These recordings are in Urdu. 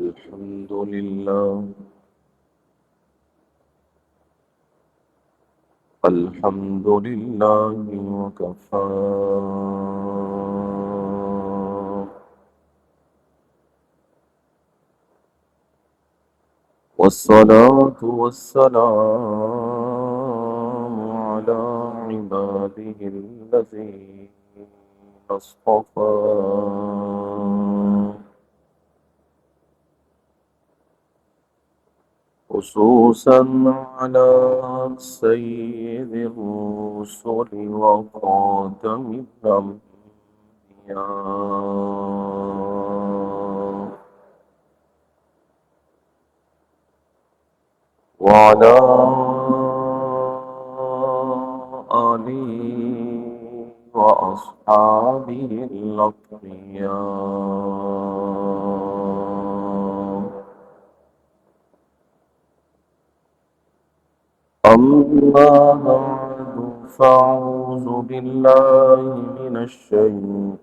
الحمد لله. الحمد لله وكفى. والصلاة والسلام على عباده الذين اصطفى، خصوصا على سيد الرسل وخاتم الأنبياء، وعلى آله وأصحابه الأتقياء. أما بعد، فأعوذ بالله من الشيطان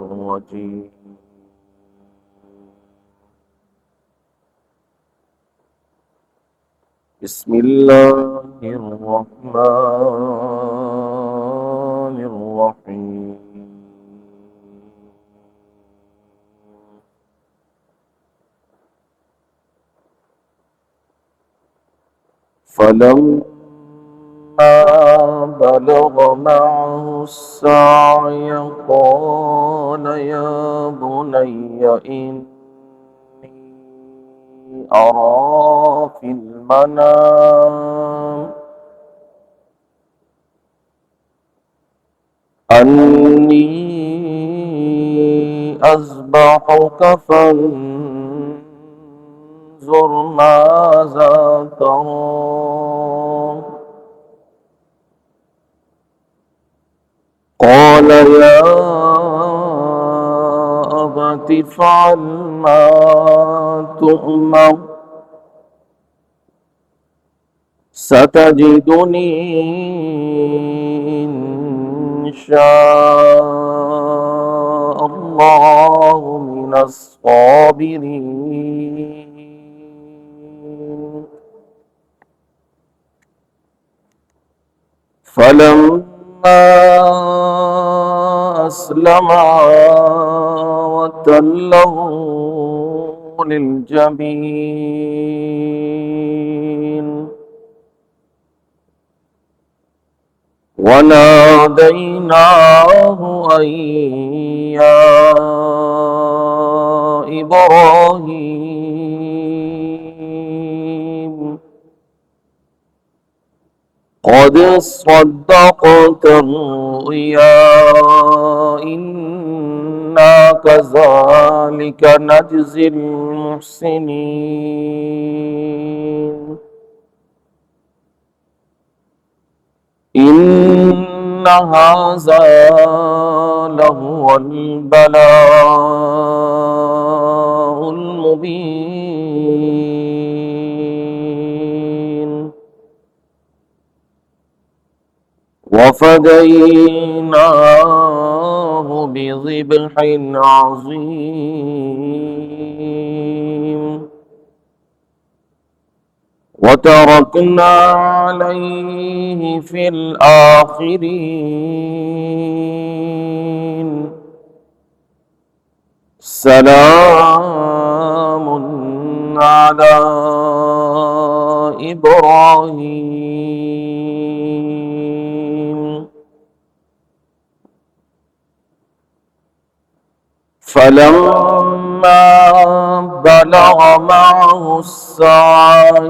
الرجيم. بسم الله الرحمن الرحيم. فلما بلغ معه السعي قال يا بني إني أرى في المنام أني أذبحك فانظر ماذا ترى. قال يا أبت افعل ما تؤمر، ستجدني إن شاء الله من الصابرين. فلما أسلما وتله للجبين وناديناه أن يا إبراهيم قد صدقت الرؤيا إنا كذلك نجزي المحسنين. إن هذا لهو البلاء المبين. وفديناه بذبح عظيم وتركنا عليه في الآخرين. سلام على إبراهيم. فلما بلغ معه السعي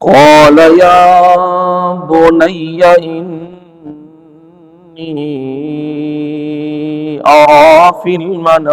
قال يا بني إني أرى في المنام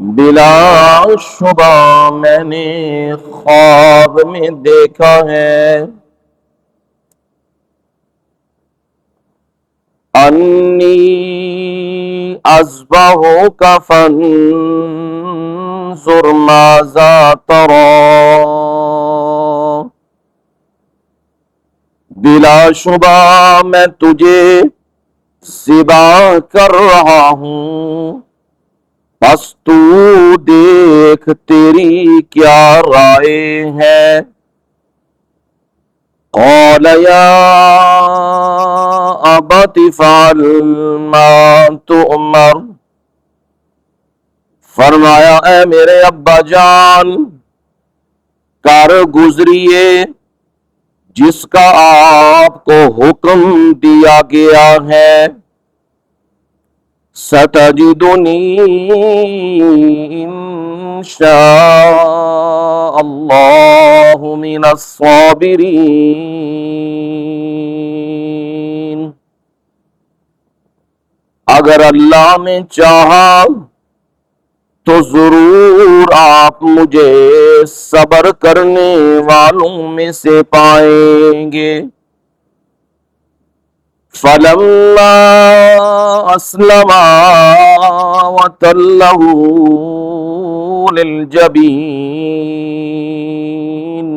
بلا شبہ میں نے خواب میں دیکھا ہے انی اذبحک فانظر ماذا تری، بلا شبہ میں تجھے ذبح کر رہا ہوں، پس تو دیکھ تیری کیا رائے ہے۔ قال یا ابت افعل ما تؤمر، فرمایا اے میرے ابا جان کر گزریے جس کا آپ کو حکم دیا گیا ہے، ستجدنی انشاء اللہ من الصابرین، اگر اللہ نے چاہا تو ضرور آپ مجھے صبر کرنے والوں میں سے پائیں گے۔ فلما اسلما وتلہ للجبین،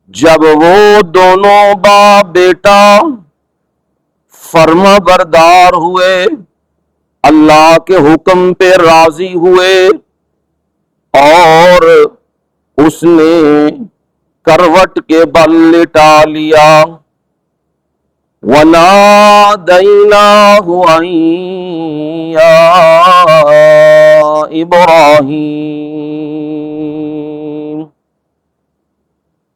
جب وہ دونوں باپ بیٹا فرما بردار ہوئے، اللہ کے حکم پہ راضی ہوئے اور اس نے کروٹ کے بل لٹا لیا، وَنَادَيْنَاهُ أَن يَا إِبْرَاهِيمُ،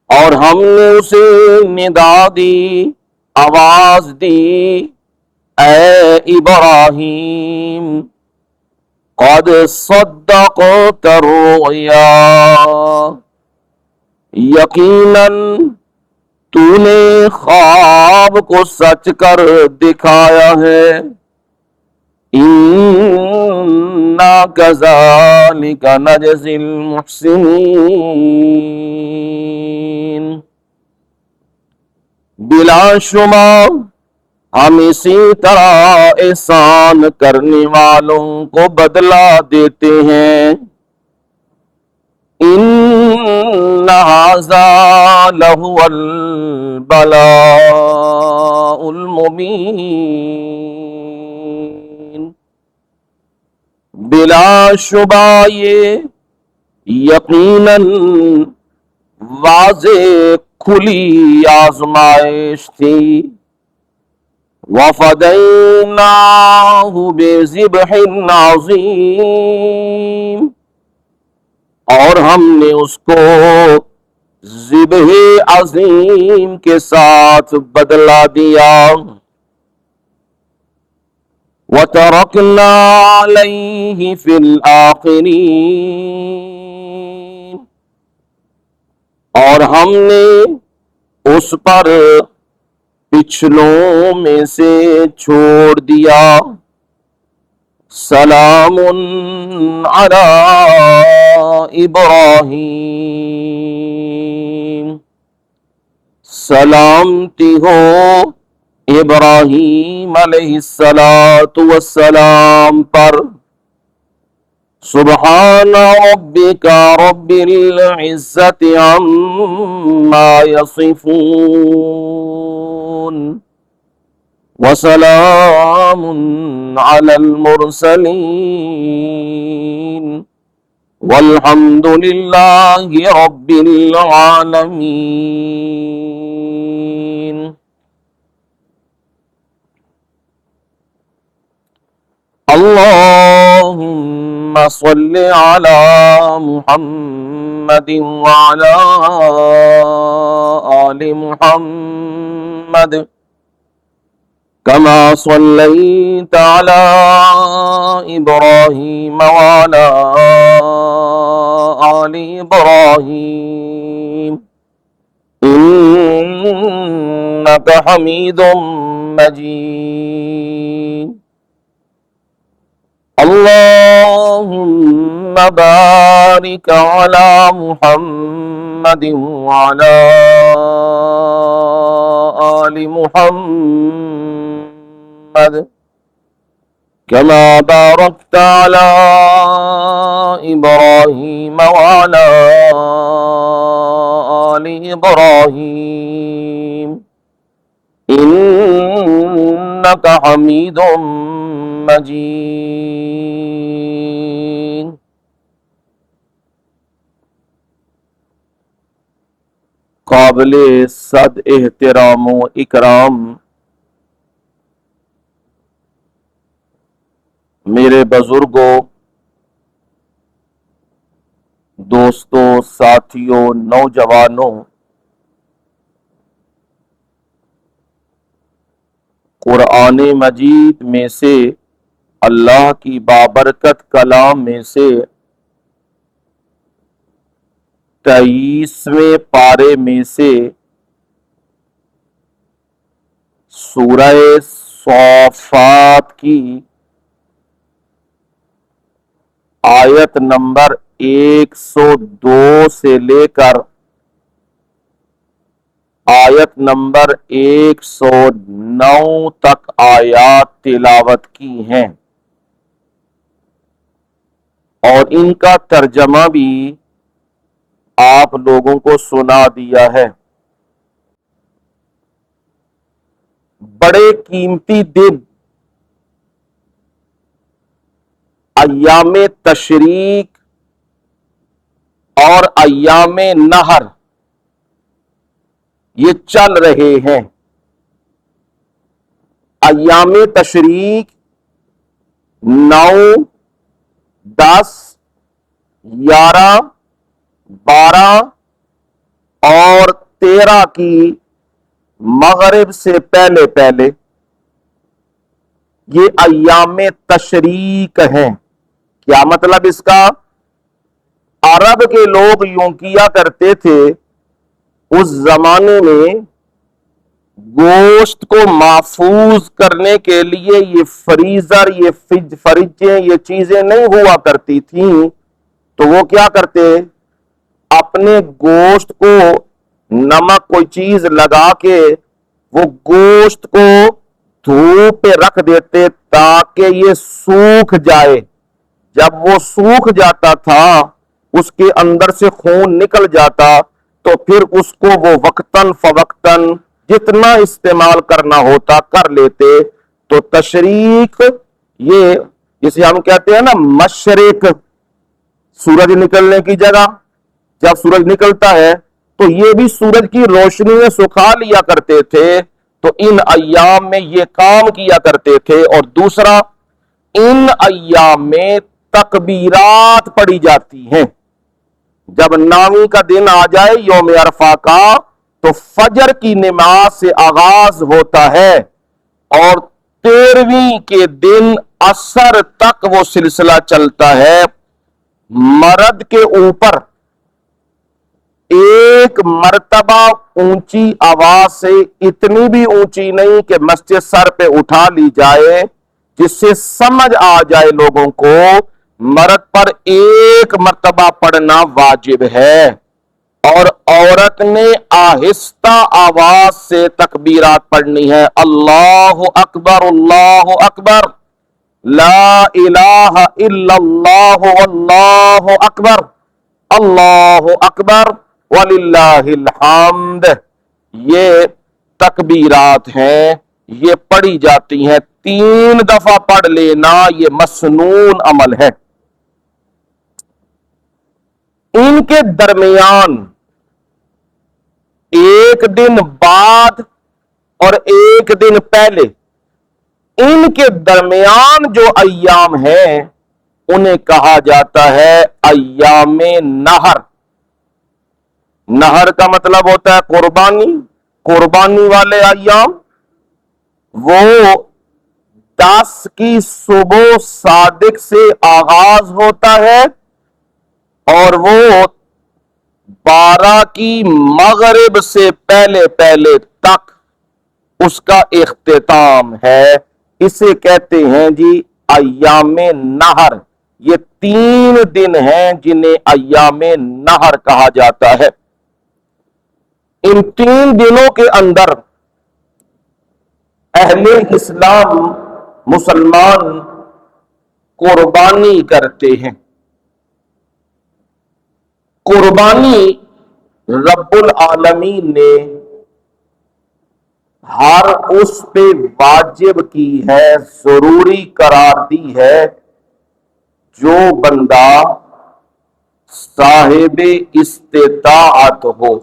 اور ہم نے اسے ندا دی، آواز دی، اے ابراہیم قد صدقت الرؤیا، یقیناً تو نے خواب کو سچ کر دکھایا ہے، اِنَّا كَذَلِكَ نَجْزِي الْمُحْسِنِينَ، بلا شمار ہم اسی طرح احسان کرنے والوں کو بدلہ دیتے ہیں۔ ان ھذا لہو البلاء المبین، بلا شبہ یہ یقیناً واضح کھلی آزمائش تھی، وَفَدَيْنَاهُ بِذِبْحٍ عَظِيمٍ، اور ہم نے اس کو ذبح عظیم کے ساتھ بدلہ دیا، وَتَرَكْنَا عَلَيْهِ فِي الْآخِرِينَ، اور ہم نے اس پر پچھلوں میں سے چھوڑ دیا، سلام علی ابراہیم، سلامتی ہو ابراہیم علیہ السلام پر، سبحان ربک رب العزت عما یصفون، وسلام علی المرسلین، والحمد للہ رب العالمین۔ اللہم صل علی محمد وعلی آل محمد، كما صليت على إبراهيم وعلى آل إبراهيم إنك حميد مجيد۔ اللهم بارك على محمد وعلى آل محمد كما باركت على إبراهيم وعلى آل إبراهيم إنك حميد مجيد. قابل صد احترام و اکرام میرے بزرگوں، دوستوں، ساتھیوں، نوجوانوں، قرآن مجید میں سے، اللہ کی بابرکت کلام میں سے 23ویں پارے میں سے سورہ صافات کی آیت نمبر 102 سے لے کر آیت نمبر 109 تک آیات تلاوت کی ہیں، اور ان کا ترجمہ بھی آپ لوگوں کو سنا دیا ہے۔ بڑے قیمتی دن ایام تشریق اور ایام نحر یہ چل رہے ہیں۔ ایام تشریق 9، 10، 11، 12 اور 13 کی مغرب سے پہلے پہلے یہ ایام تشریق ہیں۔ کیا مطلب اس کا؟ عرب کے لوگ یوں کیا کرتے تھے اس زمانے میں، گوشت کو محفوظ کرنے کے لیے یہ فریزر، یہ فریجیں، یہ چیزیں نہیں ہوا کرتی تھیں، تو وہ کیا کرتے، اپنے گوشت کو نمک کوئی چیز لگا کے وہ گوشت کو دھوپ پہ رکھ دیتے تاکہ یہ سوکھ جائے۔ جب وہ سوکھ جاتا تھا، اس کے اندر سے خون نکل جاتا، تو پھر اس کو وہ وقتاً فوقتاً جتنا استعمال کرنا ہوتا کر لیتے۔ تو تشریق یہ جسے ہم کہتے ہیں نا مشرق، سورج نکلنے کی جگہ، جب سورج نکلتا ہے تو یہ بھی سورج کی روشنی میں سکھا لیا کرتے تھے، تو ان ایام میں یہ کام کیا کرتے تھے۔ اور دوسرا، ان ایام میں تکبیرات پڑھی جاتی ہیں۔ جب 9ویں کا دن آ جائے یوم عرفہ کا، تو فجر کی نماز سے آغاز ہوتا ہے، اور 13ویں کے دن عصر تک وہ سلسلہ چلتا ہے۔ مرد کے اوپر ایک مرتبہ اونچی آواز سے، اتنی بھی اونچی نہیں کہ مسجد سر پہ اٹھا لی جائے، جس سے سمجھ آ جائے لوگوں کو، مرد پر ایک مرتبہ پڑھنا واجب ہے، اور عورت نے آہستہ آواز سے تکبیرات پڑھنی ہے۔ اللہ اکبر، اللہ اکبر، لا الہ الا اللہ، واللہ اکبر، اللہ اکبر وللہ الحمد۔ یہ تکبیرات ہیں، یہ پڑھی جاتی ہیں۔ 3 دفعہ پڑھ لینا یہ مسنون عمل ہے۔ ان کے درمیان ایک دن بعد اور ایک دن پہلے، ان کے درمیان جو ایام ہیں انہیں کہا جاتا ہے ایام نحر۔ نحر کا مطلب ہوتا ہے قربانی، قربانی والے ایام۔ وہ 10 کی صبح صادق سے آغاز ہوتا ہے، اور وہ 12 کی مغرب سے پہلے پہلے تک اس کا اختتام ہے۔ اسے کہتے ہیں جی ایام نہر، یہ 3 دن ہیں جنہیں ایام نہر کہا جاتا ہے۔ ان 3 دنوں کے اندر اہل اسلام مسلمان قربانی کرتے ہیں۔ قربانی رب العالمین نے ہر اس پہ واجب کی ہے، ضروری قرار دی ہے جو بندہ صاحب استطاعت ہو۔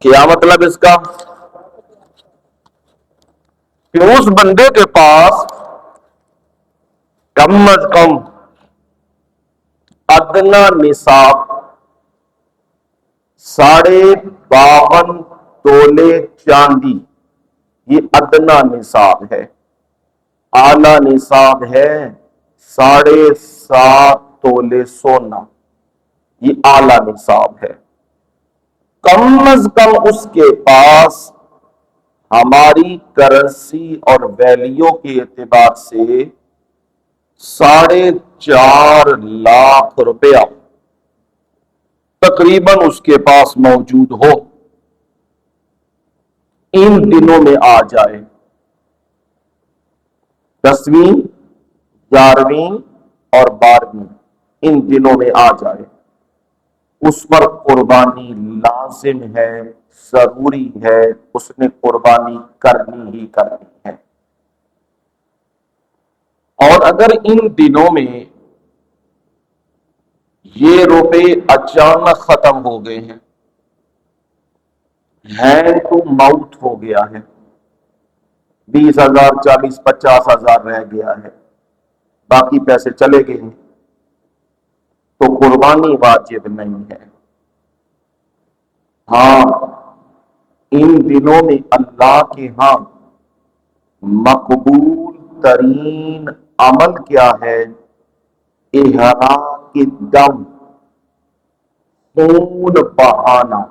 کیا مطلب اس کا؟ کہ اس بندے کے پاس کم از کم ادنا نصاب 52.5 تولے چاندی، یہ ادنا نصاب ہے۔ اعلی نصاب ہے 7.5 تولے سونا، یہ اعلی نصاب ہے۔ کم از کم اس کے پاس ہماری کرنسی اور ویلیو کے اعتبار سے 4.5 لاکھ روپیہ تقریباً اس کے پاس موجود ہو، ان دنوں میں آ جائے، 10ویں 11ویں اور 12ویں ان دنوں میں آ جائے، اس پر قربانی لازم ہے، ضروری ہے، اس نے قربانی کرنی ہی کرنی ہے۔ اور اگر ان دنوں میں یہ روپے اچانک ختم ہو گئے ہیں، ہینڈ ٹو ماؤتھ ہو گیا ہے، 20,000 40 50,000 رہ گیا ہے، باقی پیسے چلے گئے ہیں، تو قربانی واجب نہیں ہے۔ ہاں، ان دنوں میں اللہ کے ہاں مقبول ترین عمل کیا ہے؟ احراق دم، خون بہانا،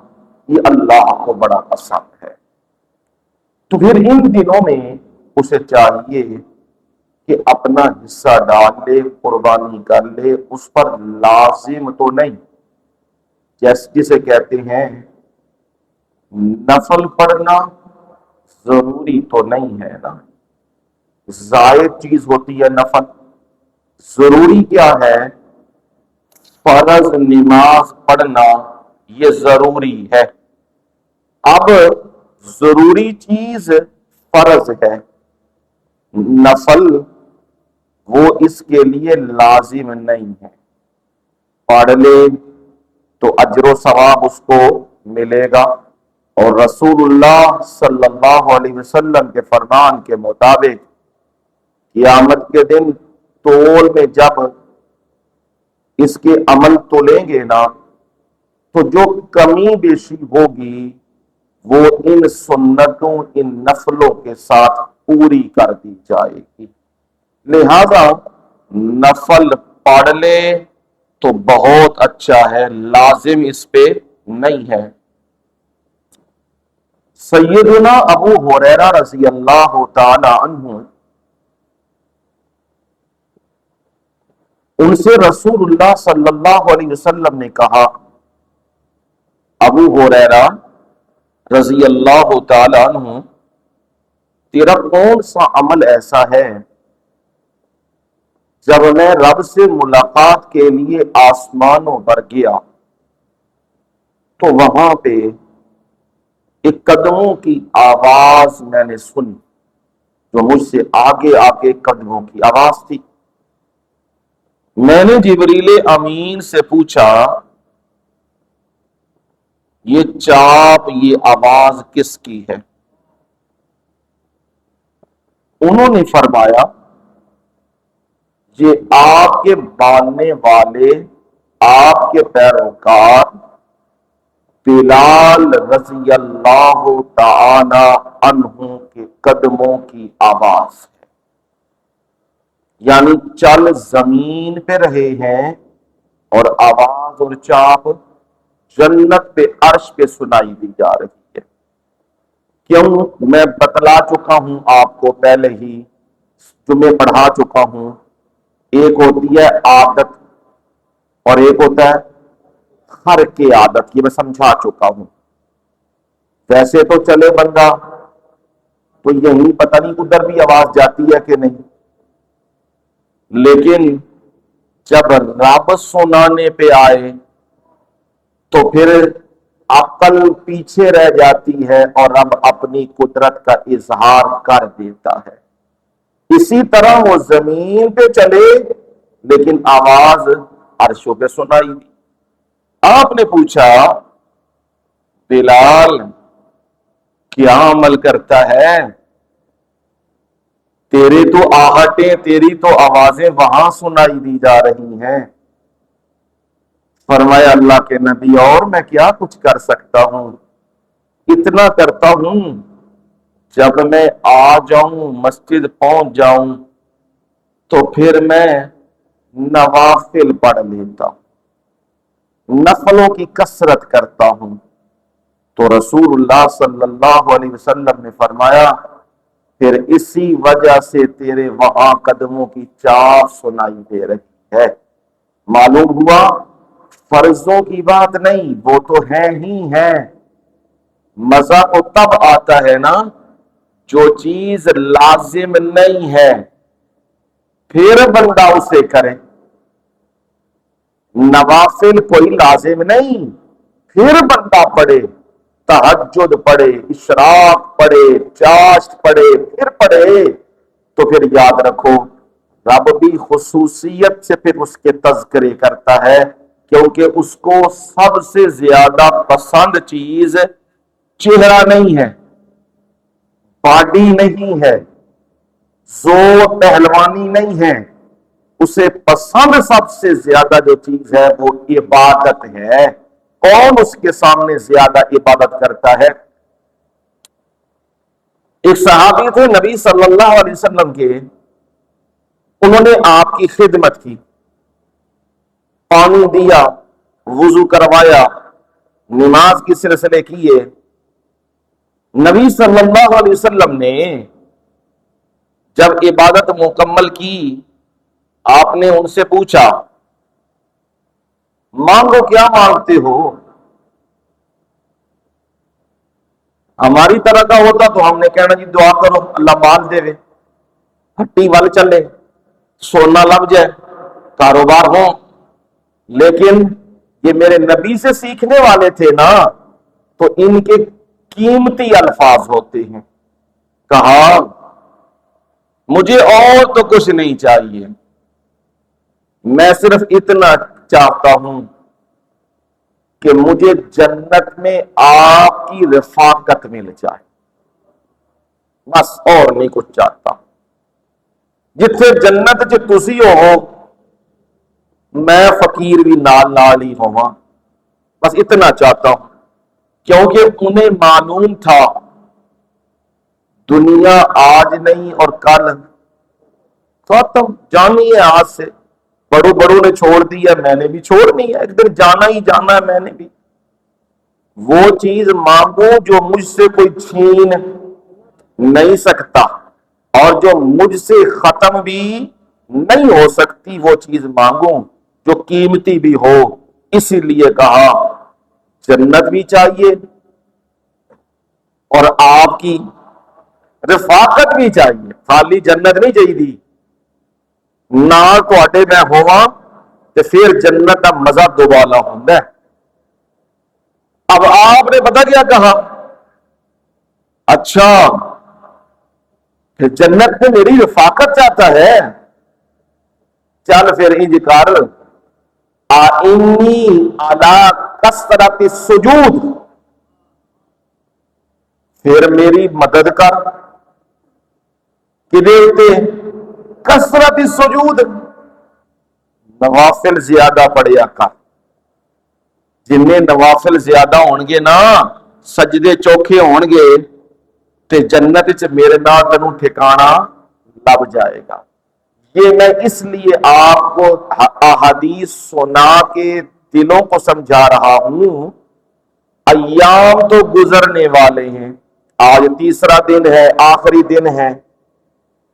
یہ اللہ کو بڑا پسند ہے۔ تو پھر ان دنوں میں اسے چاہیے کہ اپنا حصہ ڈال لے، قربانی کر لے، اس پر لازم تو نہیں، جسے کہتے ہیں نفل پڑھنا ضروری تو نہیں ہے نا، زائد چیز ہوتی ہے نفل۔ ضروری کیا ہے؟ فرض نماز پڑھنا، یہ ضروری ہے۔ اب ضروری چیز فرض ہے، نفل وہ اس کے لیے لازم نہیں ہے، پڑھ لے تو اجر و ثواب اس کو ملے گا۔ اور رسول اللہ صلی اللہ علیہ وسلم کے فرمان کے مطابق قیامت کے دن تول میں جب اس کے عمل تولیں گے نا، تو جو کمی بیشی ہوگی وہ ان سنتوں، ان نفلوں کے ساتھ پوری کر دی جائے گی۔ لہذا نفل پڑھ لے تو بہت اچھا ہے، لازم اس پہ نہیں ہے۔ سیدنا ابو ہریرہ رضی اللہ تعالی عنہ، ان سے رسول اللہ صلی اللہ علیہ وسلم نے کہا، ابو ہریرہ رضی اللہ تعالی عنہ، تیرا کون سا عمل ایسا ہے جب میں رب سے ملاقات کے لیے آسمانوں پر گیا تو وہاں پہ ایک قدموں کی آواز میں نے سنی، جو مجھ سے آگے آگے قدموں کی آواز تھی۔ میں نے جبریل امین سے پوچھا، یہ چاپ، یہ آواز کس کی ہے؟ انہوں نے فرمایا، یہ آپ کے ماننے والے، آپ کے پیروکار بلال رضی اللہ تعالی عنہ کے قدموں کی آواز ہے۔ یعنی چل زمین پہ رہے ہیں اور آواز اور چاپ جنت پہ، عرش پہ سنائی دی جا رہی ہے۔ کیوں؟ میں بتلا چکا ہوں آپ کو پہلے ہی، جو میں پڑھا چکا ہوں، ایک ہوتی ہے عادت اور ایک ہوتا ہے خرق عادت، یہ میں سمجھا چکا ہوں۔ ویسے تو چلے بندہ تو یہی پتہ نہیں ادھر بھی آواز جاتی ہے کہ نہیں، لیکن جب رب سنانے پہ آئے تو پھر عقل پیچھے رہ جاتی ہے اور رب اپنی قدرت کا اظہار کر دیتا ہے۔ اسی طرح وہ زمین پہ چلے لیکن آواز عرشوں پہ سنائی دی۔ آپ نے پوچھا بلال کیا عمل کرتا ہے؟ تیرے تو آہٹیں، تیری تو آوازیں وہاں سنائی دی جا رہی ہیں۔ فرمایا اللہ کے نبی اور میں کیا کچھ کر سکتا ہوں، اتنا کرتا ہوں جب میں آ جاؤں مسجد پہنچ جاؤں تو پھر میں نوافل پڑھ لیتا ہوں، نفلوں کی کثرت کرتا ہوں۔ تو رسول اللہ صلی اللہ علیہ وسلم نے فرمایا پھر اسی وجہ سے تیرے وہاں قدموں کی چاپ سنائی دے رہی ہے۔ معلوم ہوا فرضوں کی بات نہیں، وہ تو ہے ہی ہے، مزہ تو تب آتا ہے نا جو چیز لازم نہیں ہے پھر بندہ اسے کرے۔ نوافل کوئی لازم نہیں، پھر بندہ پڑھے، تہجد پڑھے، اشراق پڑھے، چاشت پڑھے، پھر پڑھے تو پھر یاد رکھو رب بھی خصوصیت سے پھر اس کے تذکرے کرتا ہے، کیونکہ اس کو سب سے زیادہ پسند چیز چہرہ نہیں ہے، باڈی نہیں ہے، زور پہلوانی نہیں ہے، اسے پسند سب سے زیادہ جو چیز ہے وہ عبادت ہے۔ کون اس کے سامنے زیادہ عبادت کرتا ہے؟ ایک صحابی تھے نبی صلی اللہ علیہ وسلم کے، انہوں نے آپ کی خدمت کی، پانی دیا، وضو کروایا، نماز کے سلسلے کیے۔ نبی صلی اللہ علیہ وسلم نے جب عبادت مکمل کی آپ نے ان سے پوچھا مانگو کیا مانگتے ہو؟ ہماری طرح کا ہوتا تو ہم نے کہنا جی دعا کرو اللہ مال دے، ہٹی وال چلے، سونا لب جائے، کاروبار ہو، لیکن یہ میرے نبی سے سیکھنے والے تھے نا تو ان کے قیمتی الفاظ ہوتے ہیں۔ کہا مجھے اور تو کچھ نہیں چاہیے، میں صرف اتنا چاہتا ہوں کہ مجھے جنت میں آپ کی رفاقت مل جائے، بس اور نہیں کچھ چاہتا۔ جتھے جنت چ تسی ہو میں فقیر بھی نال نال ہی ہوا، بس اتنا چاہتا ہوں، کیونکہ انہیں معلوم تھا دنیا آج نہیں اور کل ختم، جانی ہے آج سے، بڑوں بڑوں نے چھوڑ دی ہے، میں نے بھی چھوڑنی ہے، ایک دن جانا ہی جانا ہے میں نے بھی۔ وہ چیز مانگو جو مجھ سے کوئی چھین نہیں سکتا اور جو مجھ سے ختم بھی نہیں ہو سکتی، وہ چیز مانگو جو قیمتی بھی ہو۔ اسی لیے کہا جنت بھی چاہیے اور آپ کی رفاقت بھی چاہیے، خالی جنت نہیں چاہیے نال تواڈے میں ہوا تے پھر جنت کا مزہ دوبالا ہوندا ہے۔ اب آپ نے پتہ کیا کہا، اچھا پھر جنت میں میری رفاقت چاہتا ہے، چل پھر انج کر آئنی علی کثرت السجود، پھر میری مدد کر کدے تے کثرت السجود، نوافل زیادہ پڑھیا کر، جن نوافل زیادہ ہون گے نا سجدے چوکھے ہون گے تے جنت چ میرے نال تینوں ٹھکانا لب جائے گا۔ یہ میں اس لیے آپ کو احادیث سنا کے دلوں کو سمجھا رہا ہوں، ایام تو گزرنے والے ہیں، آج تیسرا دن ہے، آخری دن ہے،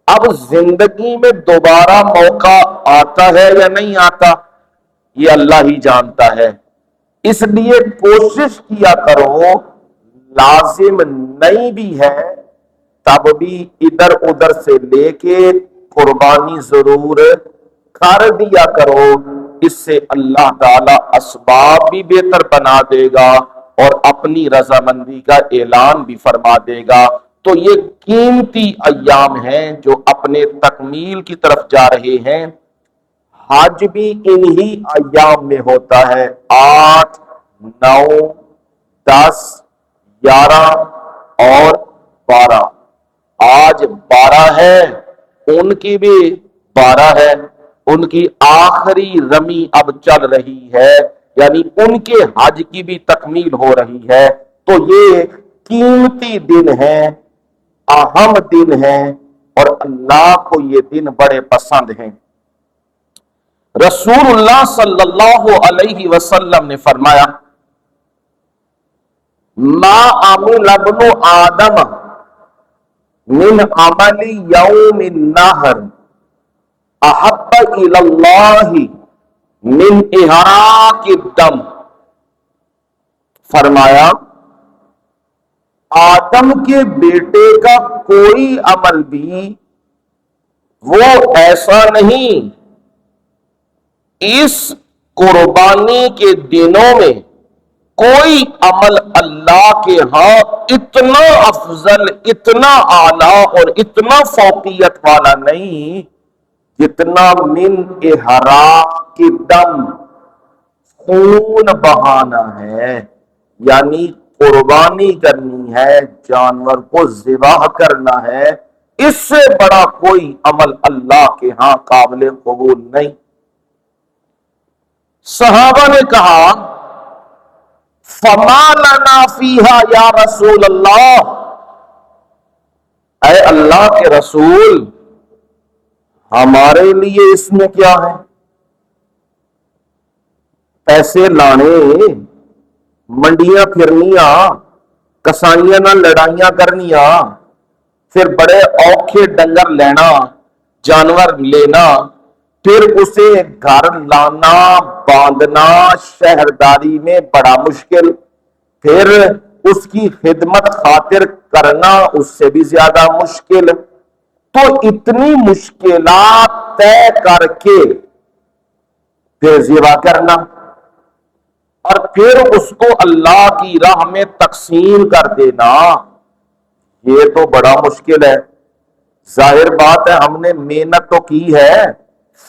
اب زندگی میں دوبارہ موقع آتا ہے یا نہیں آتا یہ اللہ ہی جانتا ہے، اس لیے کوشش کیا کرو، لازم نہیں بھی ہے تب بھی ادھر ادھر سے لے کے قربانی ضرور کر دیا کرو، اس سے اللہ تعالی اسباب بھی بہتر بنا دے گا اور اپنی رضامندی کا اعلان بھی فرما دے گا۔ تو یہ قیمتی ایام ہیں جو اپنے تکمیل کی طرف جا رہے ہیں۔ حج بھی انہی ایام میں ہوتا ہے، 8، 9، 10، 11 اور 12۔ آج 12 ہے، ان کی بھی 12 ہے، ان کی آخری رمی اب چل رہی ہے، یعنی ان کے حج کی بھی تکمیل ہو رہی ہے۔ تو یہ قیمتی دن ہے، اہم دن ہے، اور اللہ کو یہ دن بڑے پسند ہیں۔ رسول اللہ صلی اللہ علیہ وسلم نے فرمایا، ما عمل ابن آدم من عمل یوم النہر احب الی اللہ من احراق الدم۔ فرمایا آدم کے بیٹے کا کوئی عمل بھی وہ ایسا نہیں، اس قربانی کے دنوں میں کوئی عمل اللہ کے ہاں اتنا افضل، اتنا اعلیٰ اور اتنا فوقیت والا نہیں جتنا من احراق الدم، خون بہانا ہے، یعنی قربانی کرنی ہے، جانور کو ذبح کرنا ہے، اس سے بڑا کوئی عمل اللہ کے ہاں قابل قبول نہیں۔ صحابہ نے کہا فما لنا فیہا یا رسول اللہ، اے اللہ کے رسول ہمارے لیے اس میں کیا ہے؟ پیسے لانے، منڈیاں پھرنیاں، کسائیاں نہ لڑائیاں کرنیاں، پھر بڑے اوکھے ڈنگر لینا، جانور لینا، پھر اسے گھر لانا، باندھنا، شہرداری میں بڑا مشکل، پھر اس کی خدمت خاطر کرنا اس سے بھی زیادہ مشکل۔ تو اتنی مشکلات طے کر کے پھر ذبح کرنا اور پھر اس کو اللہ کی راہ میں تقسیم کر دینا، یہ تو بڑا مشکل ہے۔ ظاہر بات ہے ہم نے محنت تو کی ہے،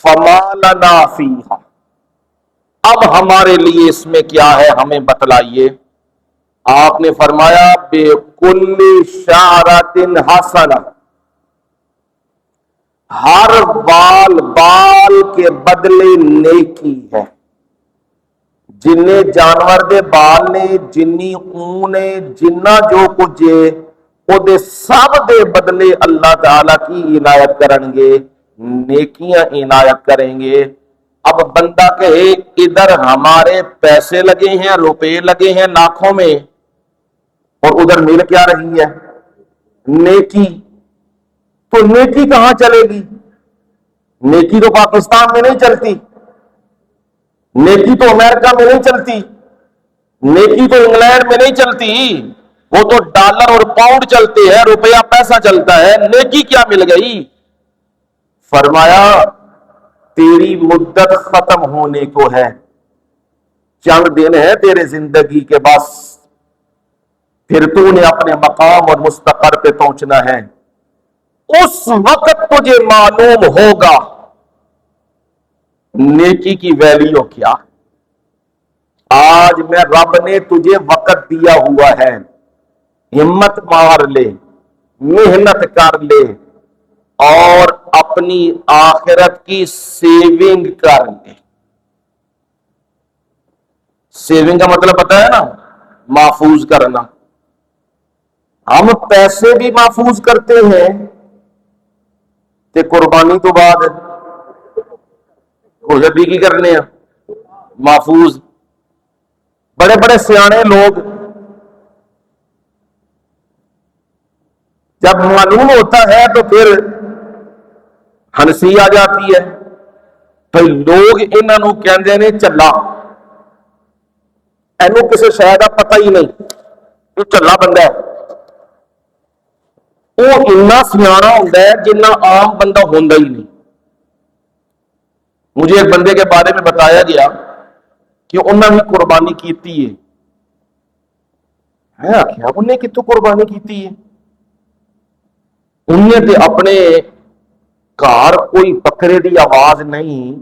فما لنا فیہا، اب ہمارے لیے اس میں کیا ہے ہمیں بتلائیے۔ آپ نے فرمایا بے کل شعرۃ حسنہ، ہر بال کے بدلے نیکی ہے۔ جننے جانور دے بال نے، جنی اون نے، جنہ جو کچھ او دے سب دے بدلے اللہ تعالی کی عنایت کریں گے، نیکیاں عنایت کریں گے۔ اب بندہ کہے ادھر ہمارے پیسے لگے ہیں، روپے لگے ہیں لاکھوں میں، اور ادھر مل کیا رہی ہے؟ نیکی۔ تو نیکی کہاں چلے گی؟ نیکی تو پاکستان میں نہیں چلتی، نیکی تو امریکہ میں نہیں چلتی، نیکی تو انگلینڈ میں نہیں چلتی، وہ تو ڈالر اور پاؤنڈ چلتے ہیں، روپیہ پیسہ چلتا ہے، نیکی کیا مل گئی؟ فرمایا تیری مدت ختم ہونے کو ہے، چند دن ہے تیرے زندگی کے، بس پھر تو نے اپنے مقام اور مستقر پہ پہنچنا ہے۔ اس وقت تجھے معلوم ہوگا نیکی کی ویلیو کیا۔ آج میں رب نے تجھے وقت دیا ہوا ہے، ہمت مار لے، محنت کر لے اور اپنی آخرت کی سیونگ کر لے۔ سیونگ کا مطلب پتہ ہے نا، محفوظ کرنا۔ ہم پیسے بھی محفوظ کرتے ہیں تے قربانی تو بعد جبھی کی کرنے ہیں محفوظ۔ بڑے بڑے سیانے لوگ جب معلوم ہوتا ہے تو پھر ہنسی آ جاتی ہے، تو لوگ انہاں نوں کہندے نے چلا، اینو کسی شے دا پتہ ہی نہیں، یہ چلا بندہ ہے۔ وہ اتنا سیاح ہوتا ہے جنہ عام بندہ ہوتا ہی نہیں۔ مجھے ایک بندے کے بارے میں بتایا گیا کہ انہوں نے قربانی کیتی ہے۔ میں آخیا انہیں کتوں قربانی کیتی ہے؟ انہیں تے اپنے گھر کوئی بکرے دی آواز نہیں،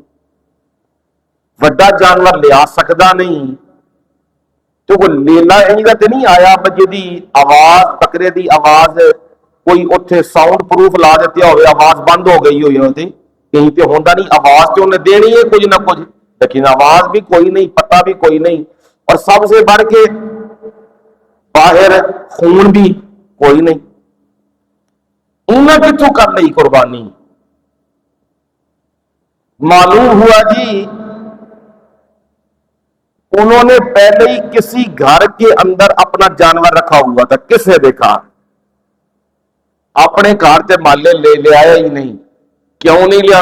وڈا جانور لیا سکتا نہیں، تو وہ لیلا انجا تے نہیں آیا جی آواز بکرے دی آواز کوئی اتنے ساؤنڈ پروف لا دیتے ہوئے آواز بند ہو گئی ہوئی ہوتی کہیں پہ ہوتا نہیں، آواز تو انہیں دینی ہے کچھ نہ کچھ، لیکن آواز بھی کوئی نہیں، پتہ بھی کوئی نہیں، اور سب سے بڑھ کے باہر خون بھی کوئی نہیں۔ انہیں کتوں کر لی قربانی؟ معلوم ہوا جی انہوں نے پہلے ہی کسی گھر کے اندر اپنا جانور رکھا ہوا تھا، کسے دیکھا اپنے گھر تے مالے لے آیا ہی نہیں۔ کیوں نہیں لیا؟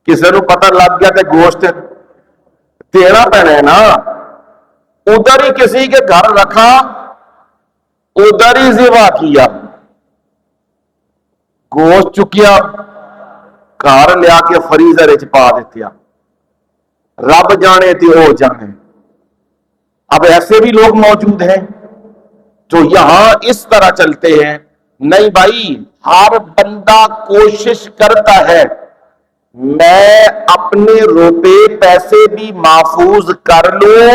کسی نو پتہ لگ گیا تے گوشت دینا پینا ہے نا، ادھر ہی کسی کے گھر رکھا، ادھر ہی ذبح کیا، گوشت چکیا، گھر لیا کے فریزر چ پا دیا، رب جانے تے او جانے۔ اب ایسے بھی لوگ موجود ہیں جو یہاں اس طرح چلتے ہیں، نہیں بھائی ہر بندہ کوشش کرتا ہے میں اپنے روپے پیسے بھی محفوظ کر لوں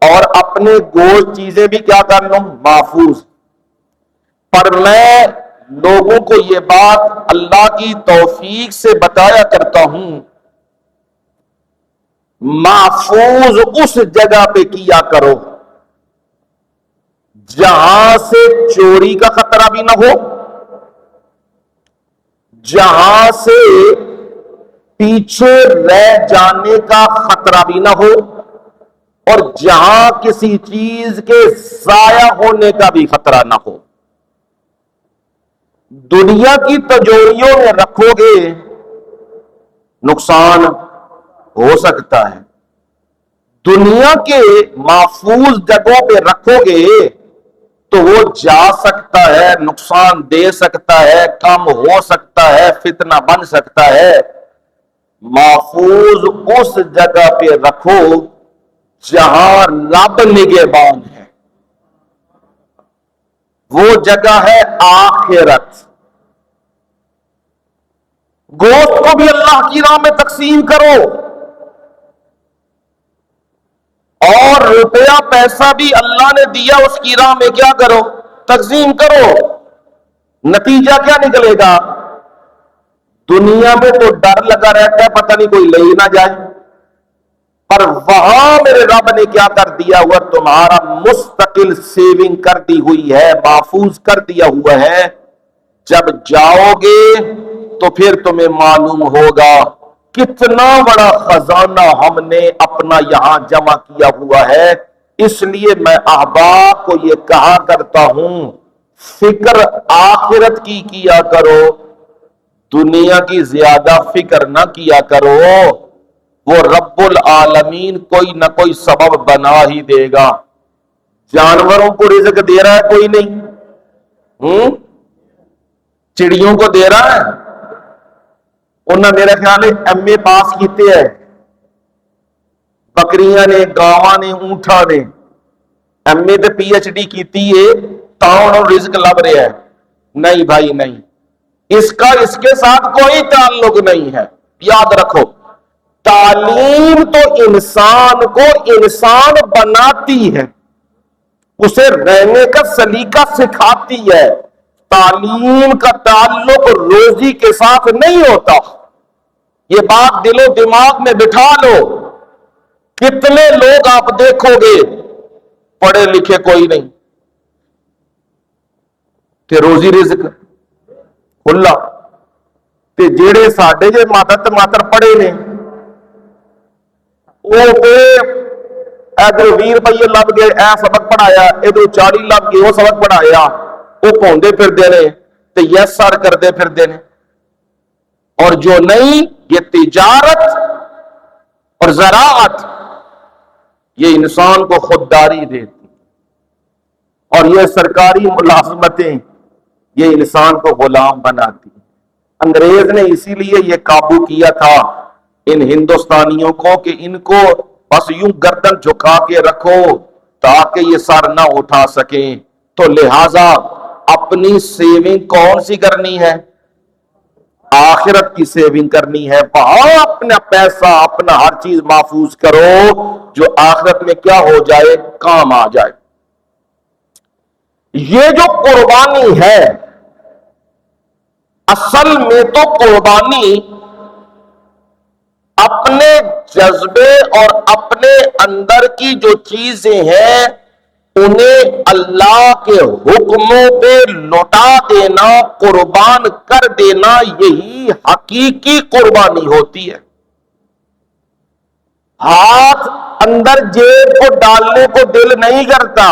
اور اپنے گوشت چیزیں بھی کیا کر لوں محفوظ، پر میں لوگوں کو یہ بات اللہ کی توفیق سے بتایا کرتا ہوں محفوظ اس جگہ پہ کیا کرو جہاں سے چوری کا خطرہ بھی نہ ہو، جہاں سے پیچھے رہ جانے کا خطرہ بھی نہ ہو، اور جہاں کسی چیز کے ضائع ہونے کا بھی خطرہ نہ ہو۔ دنیا کی تجوریوں میں رکھو گے نقصان ہو سکتا ہے، دنیا کے محفوظ جگہوں پہ رکھو گے تو وہ جا سکتا ہے، نقصان دے سکتا ہے، کم ہو سکتا ہے، فتنہ بن سکتا ہے۔ محفوظ اس جگہ پہ رکھو جہاں رب نگہبان ہے، وہ جگہ ہے آخرت۔ گوشت کو بھی اللہ کی راہ میں تقسیم کرو اور روپیہ پیسہ بھی اللہ نے دیا اس کی راہ میں کیا کرو تقسیم کرو۔ نتیجہ کیا نکلے گا؟ دنیا میں تو ڈر لگا رہتا ہے پتہ نہیں کوئی لے ہی نہ جائے، پر وہاں میرے رب نے کیا کر دیا ہوا تمہارا مستقل سیونگ کر دی ہوئی ہے، محفوظ کر دیا ہوا ہے۔ جب جاؤ گے تو پھر تمہیں معلوم ہوگا کتنا بڑا خزانہ ہم نے اپنا یہاں جمع کیا ہوا ہے۔ اس لیے میں احباب کو یہ کہا کرتا ہوں فکر آخرت کی کیا کرو، دنیا کی زیادہ فکر نہ کیا کرو، وہ رب العالمین کوئی نہ کوئی سبب بنا ہی دے گا۔ جانوروں کو رزق دے رہا ہے کوئی نہیں، چڑیوں کو دے رہا ہے، انہوں نے میرے خیال ہے ایم اے پاس کیتے ہیں، بکریاں نے، گاواں نے، اونٹھا نے، ایم اے تے پی ایچ ڈی کیتی ہے تا انہوں رزق لب رہا ہے؟ نہیں بھائی نہیں، اس کا اس کے ساتھ کوئی تعلق نہیں ہے۔ یاد رکھو تعلیم تو انسان کو انسان بناتی ہے، اسے رہنے کا سلیقہ سکھاتی ہے، تعلیم کا تعلق روزی کے ساتھ نہیں ہوتا۔ یہ بات دل و دماغ میں بٹھا لو۔ کتنے لوگ آپ دیکھو گے پڑھے لکھے کوئی نہیں کہ روزی رزق کھلا، تے جیڑے ساڈے جے ماتر پڑھے نے وہ ادھر 20 روپیے لب گئے اے سبق پڑھایا، ادھر 40 لب گئے وہ سبق پڑھایا، وہ پوندے پھردے نے تے یس سر کردے پھردے نے۔ اور جو نہیں، یہ تجارت اور زراعت یہ انسان کو خودداری دیتی، اور یہ سرکاری ملازمتیں یہ انسان کو غلام بناتی۔ انگریز نے اسی لیے یہ قابو کیا تھا ان ہندوستانیوں کو کہ ان کو بس یوں گردن جھکا کے رکھو تاکہ یہ سر نہ اٹھا سکیں۔ تو لہذا اپنی سیونگ کون سی کرنی ہے؟ آخرت کی سیونگ کرنی ہے، وہاں اپنا پیسہ اپنا ہر چیز محفوظ کرو جو آخرت میں کیا ہو جائے، کام آ جائے۔ یہ جو قربانی ہے، اصل میں تو قربانی اپنے جذبے اور اپنے اندر کی جو چیزیں ہیں انہیں اللہ کے حکموں پہ لوٹا دینا، قربان کر دینا، یہی حقیقی قربانی ہوتی ہے۔ ہاتھ اندر جیب کو ڈالنے کو دل نہیں کرتا،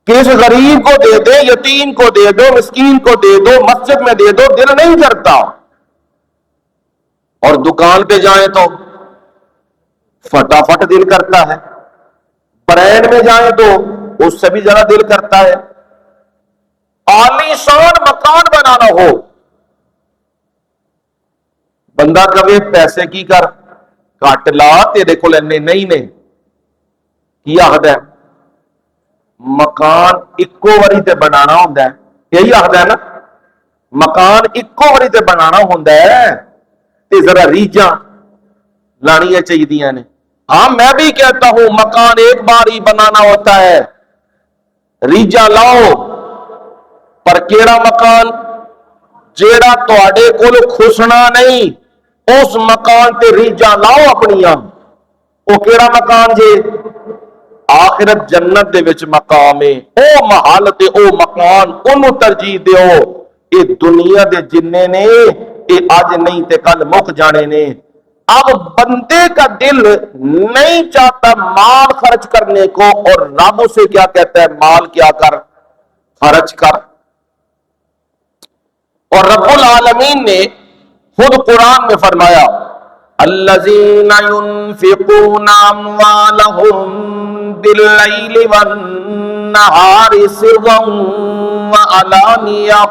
کس غریب کو دے دے، یتیم کو دے دو، مسکین کو دے دو، مسجد میں دے دو، دل نہیں کرتا۔ اور دکان پہ جائیں تو فٹافٹ دل کرتا ہے، برانڈ میں جائیں تو اس سے بھی ذرا دل کرتا ہے۔ عالیشان مکان بنانا ہو، بندہ کبھی پیسے کی کر کٹ لا تیرے کو لینے نہیں نے کی آخد ہے، مکان اکو واری تے بنانا ہوتا ہے، یہی آخد ہے نا، مکان اکو واری تے بنانا ہوتا ہے تے ذرا ریجاں لانیاں چاہیے نے۔ ہاں میں بھی کہتا ہوں مکان ایک بار ہی بنانا ہوتا ہے، ریجاں لاؤ، پر کیڑا مکان جیڑا تواڈے کول خسنا نہیں، اس مکان تے ریجاں لاؤ اپنیاں، وہ کیڑا مکان جے؟ آخرت جنت دے وچ مقام ہے، او محل تے او مکان انہوں ترجیح دیو۔ یہ دنیا دے جننے نے یہ اج نہیں تے کل مک جانے نے۔ اب بندے کا دل نہیں چاہتا مال خرچ کرنے کو، اور رب اسے کیا کہتا ہے؟ مال کیا کر، خرچ کر۔ اور رب العالمین نے خود قرآن میں فرمایا الذین ينفقون اموالهم باللیل والنہار سرا وعلانیہ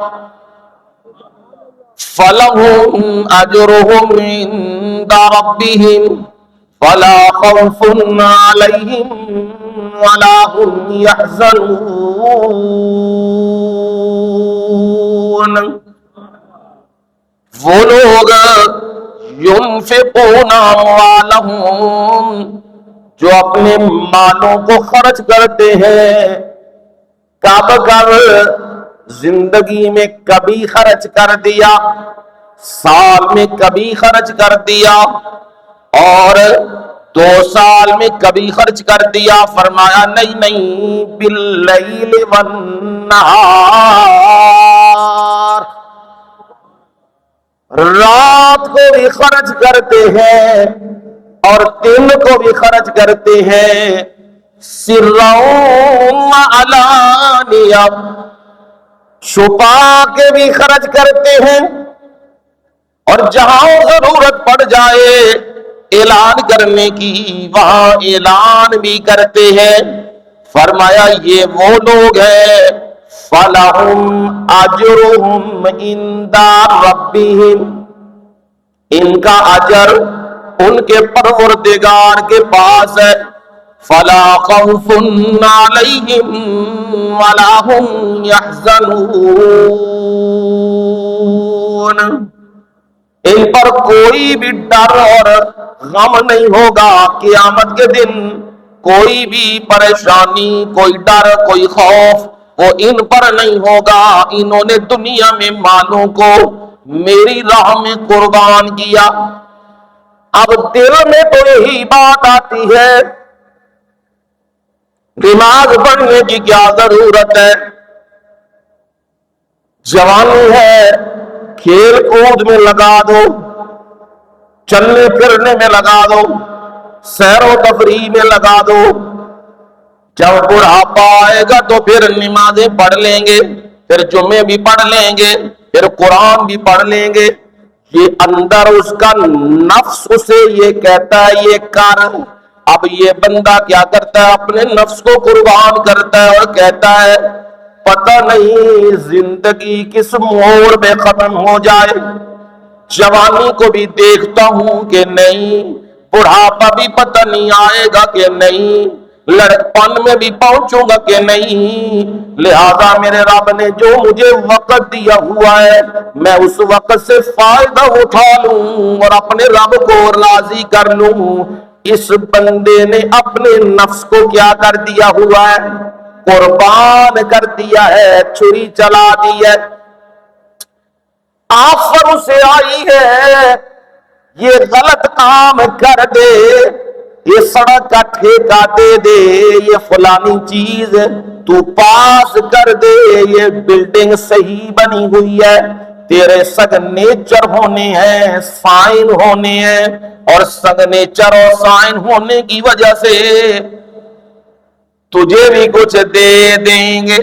فلهم اجرهم عند ربهم فلا خوف عليهم ولا هم يحزنون۔ وہ لوگ ينفقون اموالهم جو اپنے مالوں کو خرچ کرتے ہیں، کب کب؟ زندگی میں کبھی خرچ کر دیا، سال میں کبھی خرچ کر دیا، اور 2 سال میں کبھی خرچ کر دیا۔ فرمایا نہیں نہیں، باللیل والنہار، رات کو بھی خرچ کرتے ہیں اور دن کو بھی خرچ کرتے ہیں، سرا وعلانیہ، چھپا کے بھی خرچ کرتے ہیں، اور جہاں ضرورت پڑ جائے اعلان کرنے کی وہاں اعلان بھی کرتے ہیں۔ فرمایا یہ وہ لوگ ہیں فَلَهُمْ أَجْرُهُمْ عِنْدَ رَبِّهِمْ، ان کا اجر ان کے پروردگار کے پاس ہے۔ فَلَا خَوْفٌ عَلَيْهِمْ وَلَا هُمْ يَحْزَنُونَ، ان پر کوئی بھی ڈر اور غم نہیں ہوگا قیامت کے دن، کوئی بھی پریشانی، کوئی ڈر، کوئی خوف وہ ان پر نہیں ہوگا۔ انہوں نے دنیا میں مالوں کو میری راہ میں قربان کیا۔ اب دل میں تو یہی بات آتی ہے، نماز پڑھنے کی کیا ضرورت ہے؟ جوانی ہے، کھیل کود میں لگا دو، چلنے پھرنے میں لگا دو، سیر و تفریح میں لگا دو۔ جب بڑھاپا آئے گا تو پھر نمازیں پڑھ لیں گے، پھر جمعے بھی پڑھ لیں گے، پھر قرآن بھی پڑھ لیں گے، یہ اندر اس کا نفس اسے یہ کہتا ہے یہ کر، اب یہ بندہ کیا کرتا ہے، اپنے نفس کو قربان کرتا ہے اور کہتا ہے پتہ نہیں زندگی کس موڑ پہ ختم ہو جائے، جوانی کو بھی دیکھتا ہوں کہ نہیں، بڑھاپا بھی پتہ نہیں آئے گا کہ نہیں، لڑکپن میں بھی پہنچوں گا کہ نہیں، لہذا میرے رب نے جو مجھے وقت دیا ہوا ہے میں اس وقت سے فائدہ اٹھا لوں اور اپنے رب کو راضی کر لوں۔ اس بندے نے اپنے نفس کو کیا کر دیا ہوا ہے، قربان کر دیا ہے، چھری چلا دی ہے۔ آفر اسے آئی ہے یہ غلط کام کر دے، یہ سڑک کا ٹھیکہ دے دے، یہ فلانی چیز تو پاس کر دے، یہ بلڈنگ صحیح بنی ہوئی ہے، تیرے سگنیچر ہونے ہیں، سائن ہونے ہیں، اور سگنیچر اور سائن ہونے کی وجہ سے تجھے بھی کچھ دے دیں گے،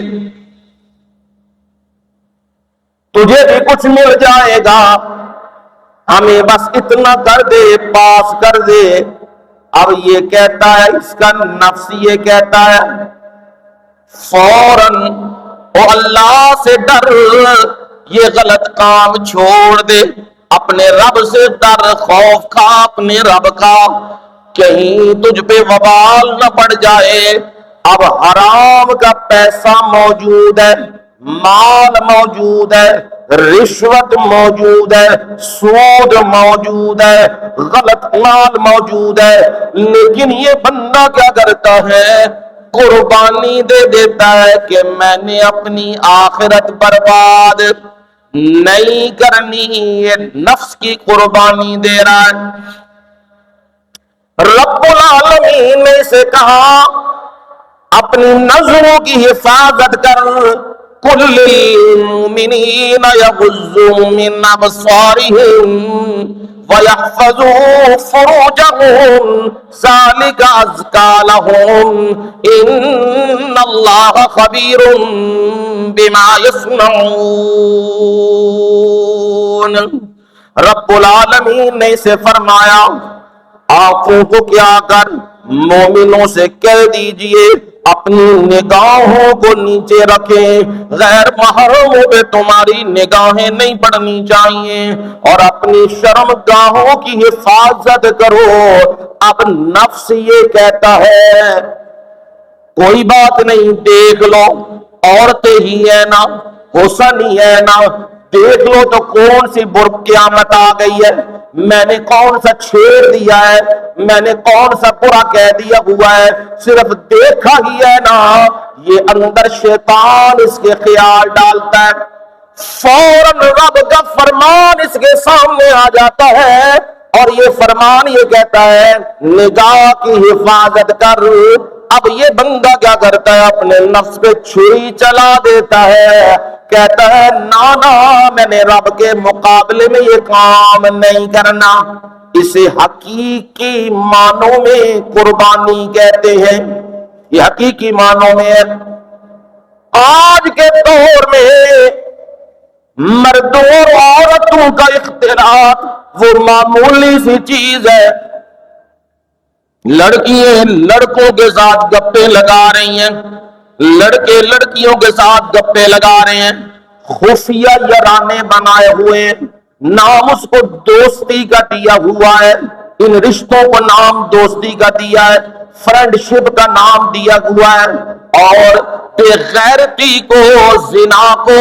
تجھے بھی کچھ مل جائے گا، ہمیں بس اتنا کر دے، پاس کر دے۔ اب یہ کہتا ہے، اس کا نفس یہ کہتا ہے فوراً او اللہ سے ڈر، یہ غلط کام چھوڑ دے، اپنے رب سے ڈر، خوف کھا اپنے رب کا، کہیں تجھ پہ وبال نہ پڑ جائے۔ اب حرام کا پیسہ موجود ہے، مال موجود ہے، رشوت موجود ہے، سود موجود ہے، غلط مال موجود ہے، لیکن یہ بندہ کیا کرتا ہے، قربانی دے دیتا ہے کہ میں نے اپنی آخرت برباد نہیں کرنی، یہ نفس کی قربانی دے رہا ہے۔ رب العالمین نے اسے کہا اپنی نظروں کی حفاظت کر، کل للمؤمنین یغضوا من ابصارہم وَيَحْفَظُوا فُرُوجَهُمْ ذَلِكَ أَزْكَىٰ لَهُمْ إِنَّ اللَّهَ خَبِيرٌ بِمَا يَصْنَعُونَ۔ رب العالمین نے اسے فرمایا آنکھوں کو کیا کر، مومنوں سے کہہ دیجئے اپنی نگاہوں کو نیچے رکھیں، غیر محرموں پہ تمہاری نگاہیں نہیں پڑنی چاہیے، اور اپنی شرم گاہوں کی حفاظت کرو۔ اب نفس یہ کہتا ہے کوئی بات نہیں، دیکھ لو، عورتیں ہی ہے نا، حسن ہی ہے نا، دیکھ لو تو کون سی قیامت آ گئی ہے، میں نے کون سا چھیڑ دیا ہے، میں نے کون سا برا کہہ دیا ہوا ہے، صرف دیکھا ہی ہے نا۔ یہ اندر شیطان اس کے خیال ڈالتا ہے، فوراً رب کا فرمان اس کے سامنے آ جاتا ہے، اور یہ فرمان یہ کہتا ہے نگاہ کی حفاظت کر۔ اب یہ بندہ کیا کرتا ہے، اپنے نفس پہ چھری چلا دیتا ہے، کہتا ہے نانا میں نے رب کے مقابلے میں یہ کام نہیں کرنا۔ اسے حقیقی معنوں میں قربانی کہتے ہیں، یہ حقیقی معنوں میں ہے۔ آج کے دور میں مردوں اور عورتوں کا اختلاط وہ معمولی سی چیز ہے، لڑکیاں لڑکوں کے ساتھ گپے لگا رہی ہیں، لڑکے لڑکیوں کے ساتھ گپے لگا رہے ہیں، خفیہ یارانے بنائے ہوئے ہیں، نام اس کو دوستی کا دیا ہوا ہے، ان رشتوں کو نام دوستی کا دیا ہے، فرینڈ شپ کا نام دیا ہوا ہے، اور بے غیرتی کو، زنا کو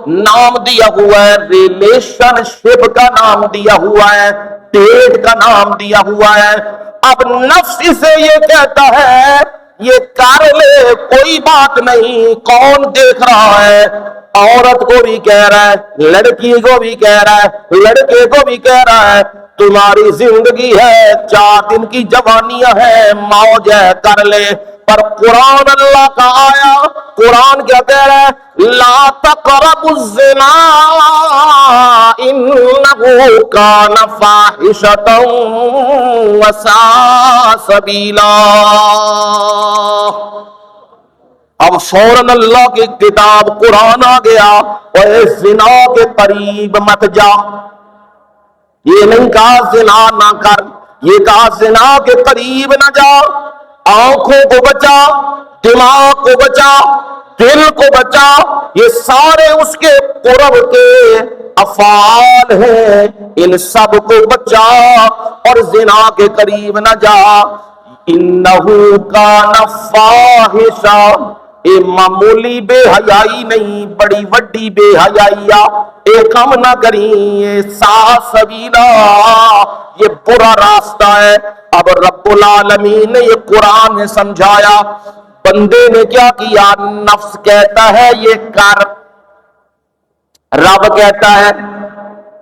نام دیا ہوا ہے، ریلیشن شپ کا نام دیا ہوا ہے، ڈیٹ کا نام دیا ہوا ہے۔ اب نفس اسے یہ کہتا ہے یہ کر لے، کوئی بات نہیں، کون دیکھ رہا ہے، عورت کو بھی کہہ رہا ہے، لڑکی کو بھی کہہ رہا ہے، لڑکے کو بھی کہہ رہا ہے تمہاری زندگی ہے، 4 دن کی جوانیاں ہیں، موج ہے، کر لے۔ پر قرآن اللہ کا آیا، قرآن کیا کہہ رہا ہے، لا تقربوا الزنا انہ کان فاحشۃ وساء سبیلا۔ اب فوراً اللہ کی کتاب قرآن آ گیا، اے زنا کے قریب مت جا. یہ نہیں کہا زنا نہ کر، یہ کہا زنا کے قریب نہ جا. آنکھوں کو بچا، دماغ کو بچا، دل کو بچا، یہ سارے اس کے قرب کے افعال ہیں، ان سب کو بچا اور زنا کے قریب نہ جا. انہو کان فاحشہ، یہ معمولی بے حیائی نہیں، بڑی وڈی بے حیائی، ایک کم نہ کریں، یہ سبیلا، یہ برا راستہ ہے. اب رب العالمین نے یہ قرآن میں سمجھایا. بندے نے کیا کیا؟ نفس کہتا ہے یہ کر، رب کہتا ہے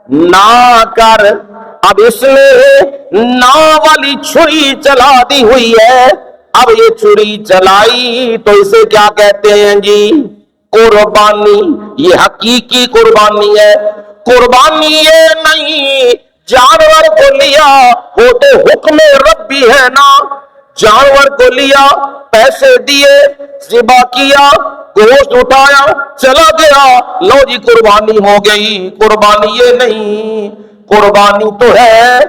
نہ کر. اب اس نے نا والی چھری چلا دی ہوئی ہے. اب یہ چھری چلائی تو اسے کیا کہتے ہیں جی؟ قربانی. یہ حقیقی قربانی ہے. قربانی یہ نہیں جانور کو لیا، وہ تو حکم ربی ہے نا. جانور کو لیا، پیسے دیے، ذبح کیا، گوشت اٹھایا، چلا گیا، لو جی قربانی ہو گئی. قربانی یہ نہیں. قربانی تو ہے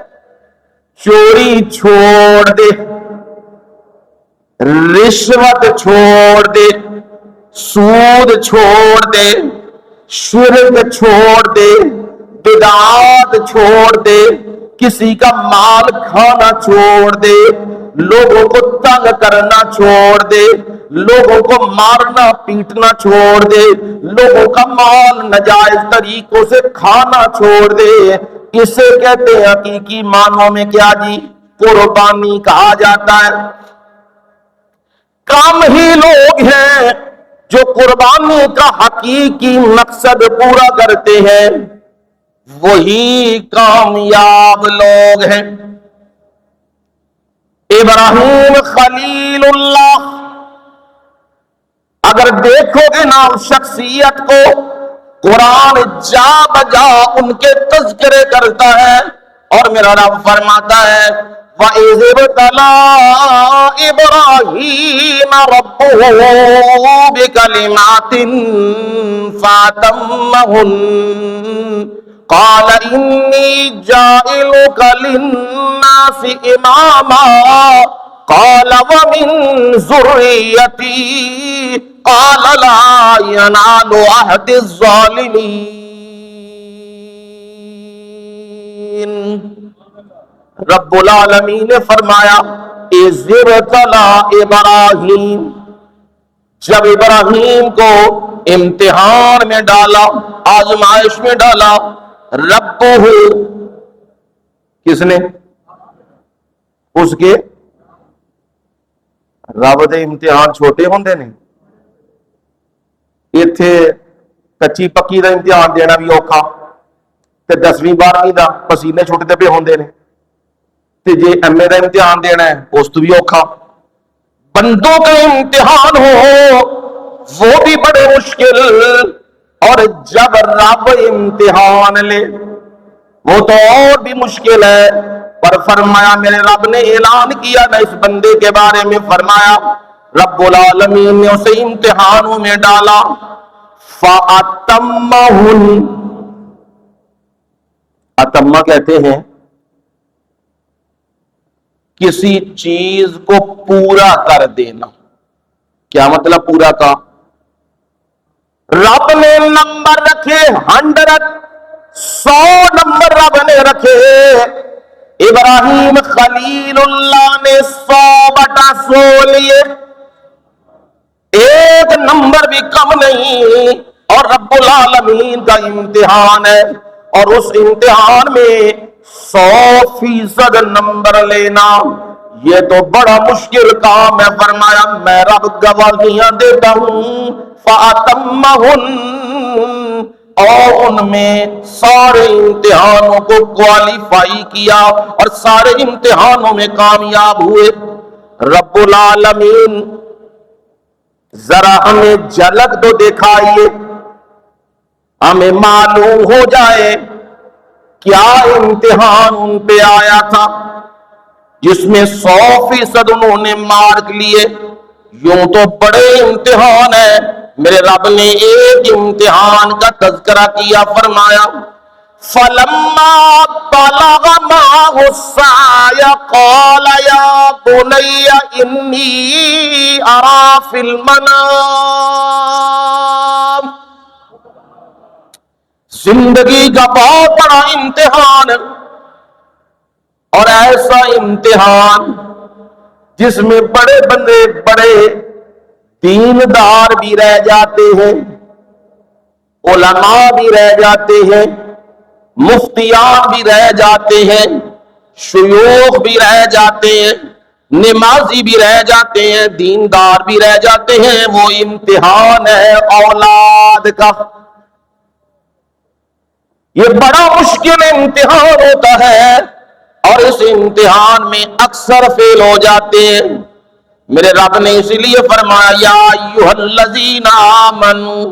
چوری چھوڑ دے، رشوت چھوڑ دے، سود چھوڑ دے، شرک چھوڑ دے، بدعات چھوڑ دے، کسی کا مال کھانا چھوڑ دے، لوگوں کو تنگ کرنا چھوڑ دے، لوگوں کو مارنا پیٹنا چھوڑ دے، لوگوں کا مال ناجائز طریقوں سے کھانا چھوڑ دے. اسے کہتے ہیں حقیقی معنوں میں کیا جی؟ قربانی کہا جاتا ہے. کم ہی لوگ ہیں جو قربانی کا حقیقی مقصد پورا کرتے ہیں، وہی کامیاب لوگ ہیں. ابراہیم خلیل اللہ، اگر دیکھو گے نا شخصیت کو، قرآن جا بجا ان کے تذکرے کرتا ہے. اور میرا رب فرماتا ہے وَإِذِ ابْتَلَىٰ إِبْرَاهِيمَ رَبُّهُ بِكَلِمَاتٍ فَأَتَمَّهُنَّ قَالَ إِنِّي جَاعِلُكَ لِلنَّاسِ إِمَامًا قَالَ وَمِن ذُرِّيَّتِي قَالَ لَا يَنَالُ عَهْدِ الظَّالِمِينَ. رب العالمین نے فرمایا اِذِ ابْتَلَىٰ ابراہیم، جب ابراہیم کو امتحان میں ڈالا، آزمائش میں ڈالا، ربہ، کس نے؟ اس کے رب دے امتحان چھوٹے ہوندے نے. ایتھے کچی پکی دا امتحان دینا بھی اوکھا، تے 10ویں 12ویں دا پسینے چھٹتے پہ ہوندے نے، تے جے ایم اے دا امتحان دینا ہے اس تو بھی اوکھا. بندوں کا امتحان ہو وہ بھی بڑے مشکل، اور جب رب امتحان لے وہ تو اور بھی مشکل ہے. پر فرمایا میرے رب نے اعلان کیا نا اس بندے کے بارے میں، فرمایا رب العالمین نے اسے امتحانوں میں ڈالا. فَأَتَمَّهُنْ، اتمہ کہتے ہیں کسی چیز کو پورا کر دینا. کیا مطلب پورا کا؟ رب نے نمبر رکھے 100 نمبر رب نے رکھے. ابراہیم خلیل اللہ نے 100/100 لیے، ایک نمبر بھی کم نہیں. اور رب العالمین کا امتحان ہے، اور اس امتحان میں 100% نمبر لینا یہ تو بڑا مشکل کام ہے. فرمایا میں رب گواہیاں دیتا ہوں فَأَتَمَّهُنْ، اور ان میں سارے امتحانوں کو کوالیفائی کیا اور سارے امتحانوں میں کامیاب ہوئے. رب العالمین ذرا ہمیں جھلک تو دکھائیے، ہمیں معلوم ہو جائے کیا امتحان ان پہ آیا تھا جس میں 100% انہوں نے مارک لیے. یوں تو بڑے امتحان ہیں، میرے رب نے ایک امتحان کا تذکرہ کیا، فرمایا فَلَمَّا بَلَغَ مَعَهُ السَّعْيَ قَالَ يَا بُنَيَّ إِنِّي أَرَىٰ فِي الْمَنَامِ۔ زندگی کا بہت بڑا امتحان اور ایسا امتحان جس میں بڑے بندے بڑے دیندار بھی رہ جاتے ہیں، علماء بھی رہ جاتے ہیں، مفتیان بھی رہ جاتے ہیں، شیوخ بھی رہ جاتے ہیں، نمازی بھی رہ جاتے ہیں، دیندار بھی رہ جاتے ہیں۔ وہ امتحان ہے اولاد کا، یہ بڑا مشکل امتحان ہوتا ہے اور اس امتحان میں اکثر فیل ہو جاتے ہیں۔ میرے رب نے اسی لیے فرمایا یا ایھا الذین آمنوا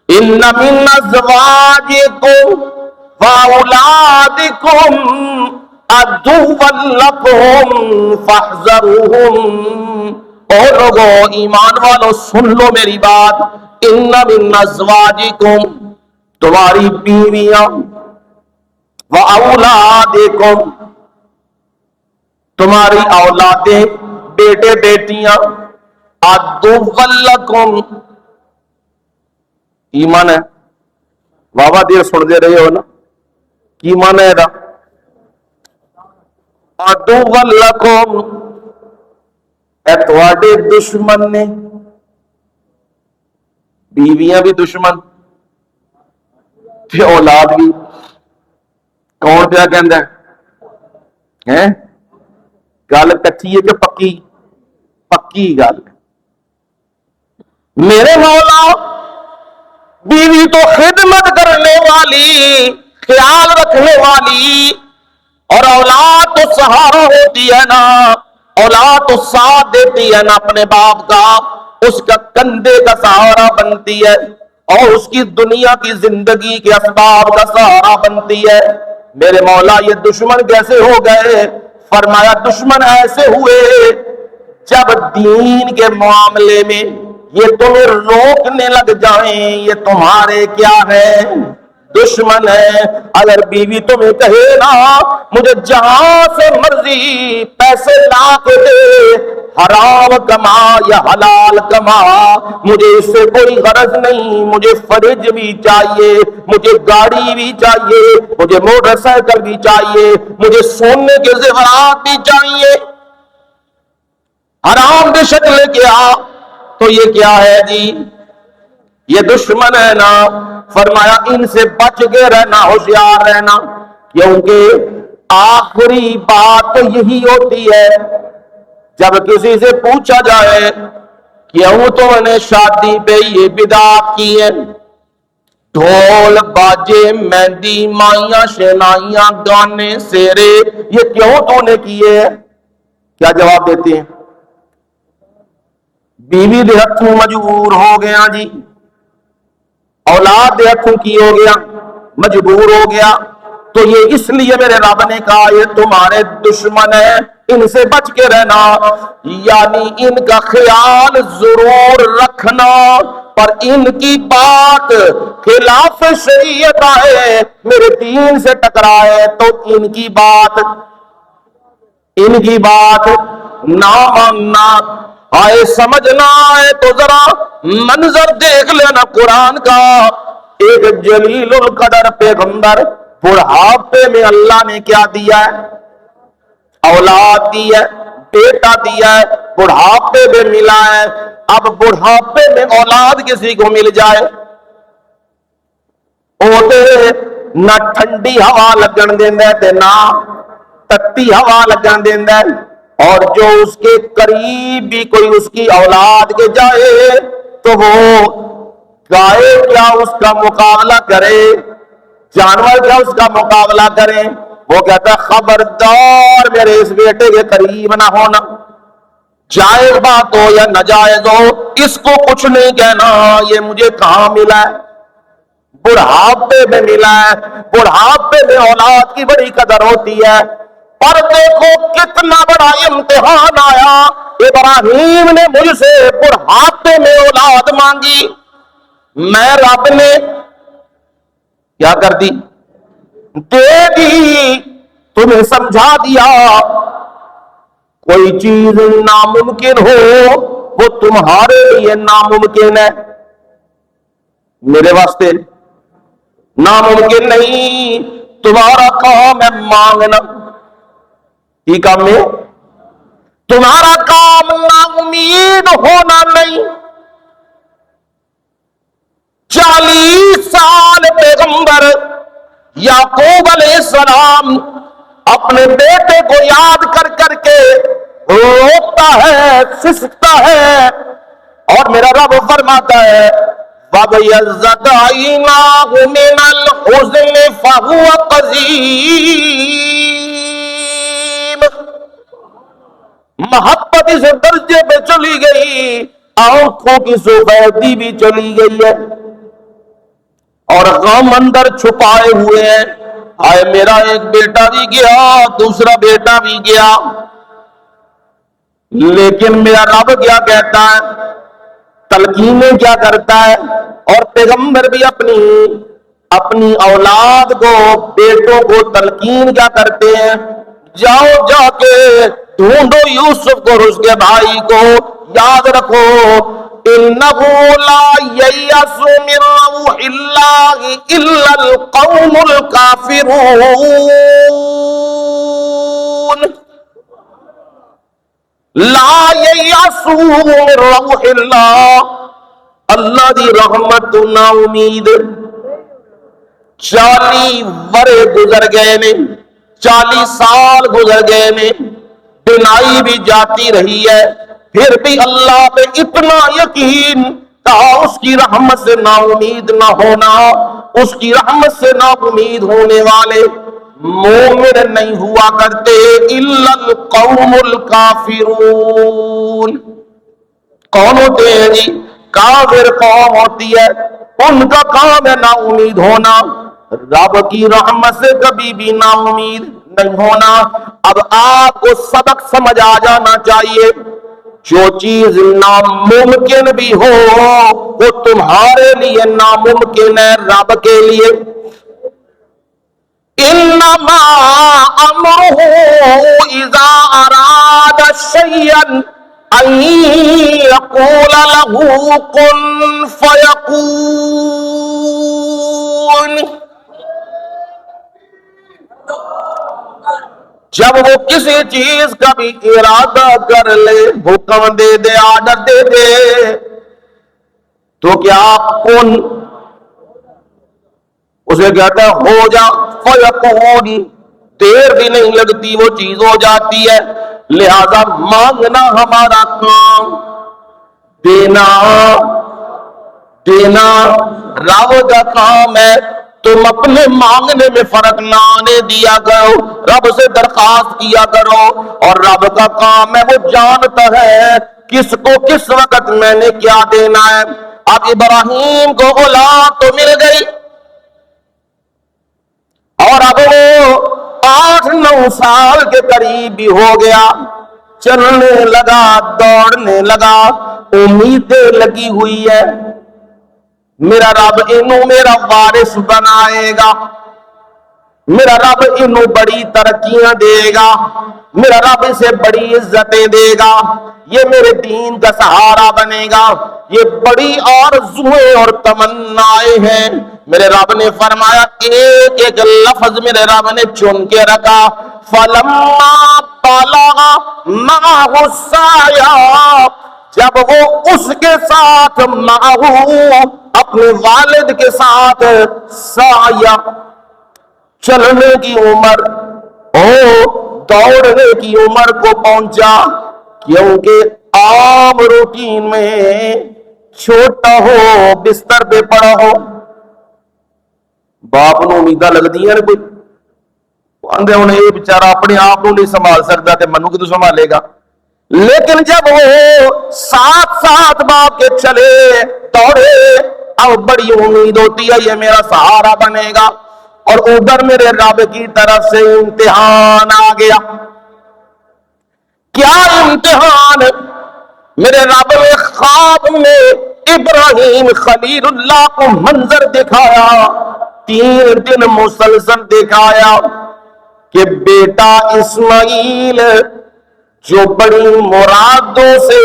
ان من ازواجکم واولادکم عدوا لکم فاحذروہم۔ او لوگو ایمان والو سن لو میری بات، ان من ازواجکم تمہاری بیویاں، وَأَوْلَادِكُمْ تمہاری اولادیں، بیٹے بیٹیاں، عَدُوًّا لَكُمْ ایمان ہے، بابا دیر سن دے رہے ہو نا، کی ایمان ہے دا عَدُوًّا لَكُمْ اے تواڈے دشمن نے، بیویاں بھی دشمن تے اولاد بھی۔ کون پیا کہندا ہے گل کچی ہے کہ پکی؟ پکی گل۔ میرے مولا بیوی تو خدمت کرنے والی، خیال رکھنے والی، اور اولاد تو سہارا ہوتی ہے نا، اولاد تو ساتھ دیتی ہے نا اپنے باپ کا، اس کا کندھے کا سہارا بنتی ہے اور اس کی دنیا کی زندگی کے اسباب کا سہارا بنتی ہے۔ میرے مولا یہ دشمن کیسے ہو گئے؟ فرمایا دشمن ایسے ہوئے جب دین کے معاملے میں یہ تمہیں روکنے لگ جائیں، یہ تمہارے کیا ہے؟ دشمن ہے۔ اگر بیوی تمہیں کہے نا مجھے جہاں سے مرضی پیسے لا کے دے، حرام کما یا حلال کما، مجھے اس سے کوئی غرض نہیں، مجھے فریج بھی چاہیے، مجھے گاڑی بھی چاہیے، مجھے موٹر سائیکل بھی چاہیے، مجھے سونے کے زیورات بھی چاہیے، حرام کی شکل کیا، تو یہ کیا ہے جی؟ یہ دشمن ہے نا۔ فرمایا ان سے بچ کے رہنا، ہوشیار رہنا، کیونکہ آخری بات تو یہی ہوتی ہے جب کسی سے پوچھا جائے کیوں تو نے شادی پہ یہ بدعت کی ہے، ڈھول باجے مہندی مائیاں شہنائیاں گانے سیرے یہ کیوں تو نے کیے؟ کیا جواب دیتے ہیں؟ بیوی دے ہتھوں مجبور ہو گیا جی، اولاد دے ہتھوں کی ہو گیا، مجبور ہو گیا، تو یہ اس لیے میرے رب نے کہا یہ تمہارے دشمن ہیں، ان سے بچ کے رہنا، یعنی ان کا خیال ضرور رکھنا، پر ان کی بات خلاف شریعت آئے، میرے دین سے ٹکرائے تو ان کی بات نہ ماننا۔ آئے سمجھنا ہے تو ذرا منظر دیکھ لینا قرآن کا۔ ایک جلیل القدر پیغمبر بڑھاپے میں اللہ نے کیا دیا ہے؟ اولاد دی ہے، بیٹا دیا ہے، بڑھاپے میں ملا ہے۔ اب بڑھاپے میں اولاد کسی کو مل جائے نہ ٹھنڈی ہوا لگن دینا ہے نہ تتی ہوا لگن دینا ہے، اور جو اس کے قریب بھی کوئی اس کی اولاد کے جائے تو وہ گائے کیا اس کا مقابلہ کرے، جانور کیا اس کا مقابلہ کرے؟ وہ کہتا ہے خبردار میرے اس بیٹے کے قریب نہ ہونا، جائز بات ہو یا ناجائز ہو اس کو کچھ نہیں کہنا۔ یہ مجھے کہاں ملا ہے؟ بڑھاپے میں ملا ہے۔ بڑھاپے میں اولاد کی بڑی قدر ہوتی ہے۔ اور دیکھو کتنا بڑا امتحان آیا، ابراہیم نے مجھ سے بڑھاپے میں اولاد مانگی، میں رب نے کیا کر دی؟ دے دی۔ تمہیں سمجھا دیا کوئی چیز ناممکن ہو وہ تمہارے لیے ناممکن ہے، میرے واسطے ناممکن نہیں۔ تمہارا کام ہے مانگنا، کی کام ہے؟ تمہارا کام نا امید ہونا نہیں۔ 40 سال پیغمبر یعقوب علیہ السلام اپنے بیٹے کو یاد کر کر کے روتا ہے، سسکتا ہے، اور میرا رب فرماتا ہے وَبَيَضَّتْ عَيْنَاهُ مِنَ الْحُزْنِ فَهُوَ قَضِيمٌ۔ محبت اس درجے پہ چلی گئی، آنکھوں کی سفیدی بھی چلی گئی ہے، اور غم اندر چھپائے ہوئے ہیں۔ آئے میرا ایک بیٹا بھی گیا، دوسرا بیٹا بھی گیا، لیکن میرا رب کیا کہتا ہے، تلقینیں کیا کرتا ہے، اور پیغمبر بھی اپنی اولاد کو، بیٹوں کو تلقین کیا کرتے ہیں، جاؤ جا کے ڈھونڈو یوسف کو اور اس کے بھائی کو، یاد رکھو اِنَّهُ لَا يَيْأَسُ مِن رَّوْحِ اللَّهِ إِلَّا الْقَوْمُ الْكَافِرُونَ۔ لا ییأس من روح اللہ، اللہ دی رحمت تو نا امید۔ 40 ورے گزر گئے نے، 40 سال گزر گئے نے، بینائی بھی جاتی رہی ہے، پھر بھی اللہ پہ اتنا یقین، کہا اس کی رحمت سے نا امید نہ ہونا۔ اس کی رحمت سے نا امید ہونے والے مومن نہیں ہوا کرتے، الا القوم الکافرون۔ کون ہوتے ہیں جی؟ کافر قوم ہوتی ہے، ان کا کام ہے نا امید ہونا، رب کی رحمت سے کبھی بھی نا امید نہیں ہونا۔ اب آپ کو سبق سمجھ آ جانا چاہیے، جو چیز ناممکن بھی ہو وہ تمہارے لیے ناممکن ہے، رب کے لیے انما امرہ اذا اراد شیئا ان یقول له کن فیکون۔ جب وہ کسی چیز کا بھی ارادہ کر لے، حکم دے دے، آرڈر دے دے، تو کیا کن، اسے کہتا ہے ہو جا، فیکون، دیر بھی نہیں لگتی، وہ چیز ہو جاتی ہے۔ لہذا مانگنا ہمارا کام، دینا رب کا کام ہے۔ تم اپنے مانگنے میں فرق نہ آنے دیا کرو، رب سے درخواست کیا کرو، اور رب کا کام ہے وہ جانتا ہے کس کو کس وقت میں نے کیا دینا ہے۔ اب ابراہیم کو اولاد تو مل گئی، اور اب وہ 8-9 سال کے قریب بھی ہو گیا، چلنے لگا، دوڑنے لگا، امیدیں لگی ہوئی ہے میرا رب انہوں میرا وارث بنائے گا، میرا رب انہوں بڑی ترقیاں دے گا، میرا رب اسے بڑی عزتیں دے گا، یہ میرے دین کا سہارا بنے گا۔ یہ بڑی آرزویں اور تمنائیں ہیں۔ میرے رب نے فرمایا، ایک ایک لفظ میرے رب نے چن کے رکھا، فَلَمَّا بَلَغَ مَعَهُ السَّعْيَ، جب وہ اس کے ساتھ معه، اپنے والد کے ساتھ، سعی، چلنے کی عمر، دوڑنے کی عمر کو پہنچا، کیونکہ عام روٹین میں چھوٹا ہو، بستر پہ پڑا ہو، باپ نو امیداں لگتی ہیں کوئی آندے ہوں یہ بیچارہ اپنے آپ کو نہیں سنبھال سکتا تے منو کدوں سنبھالے گا، لیکن جب وہ ساتھ باپ کے چلے دوڑے، اب بڑی امید ہوتی ہے یہ میرا سہارا بنے گا، اور ادھر میرے رب کی طرف سے امتحان آ گیا۔ کیا امتحان؟ میرے رب نے خواب میں ابراہیم خلیل اللہ کو منظر دکھایا، 3 دن مسلسل دکھایا کہ بیٹا اسماعیل جو بڑی مرادوں سے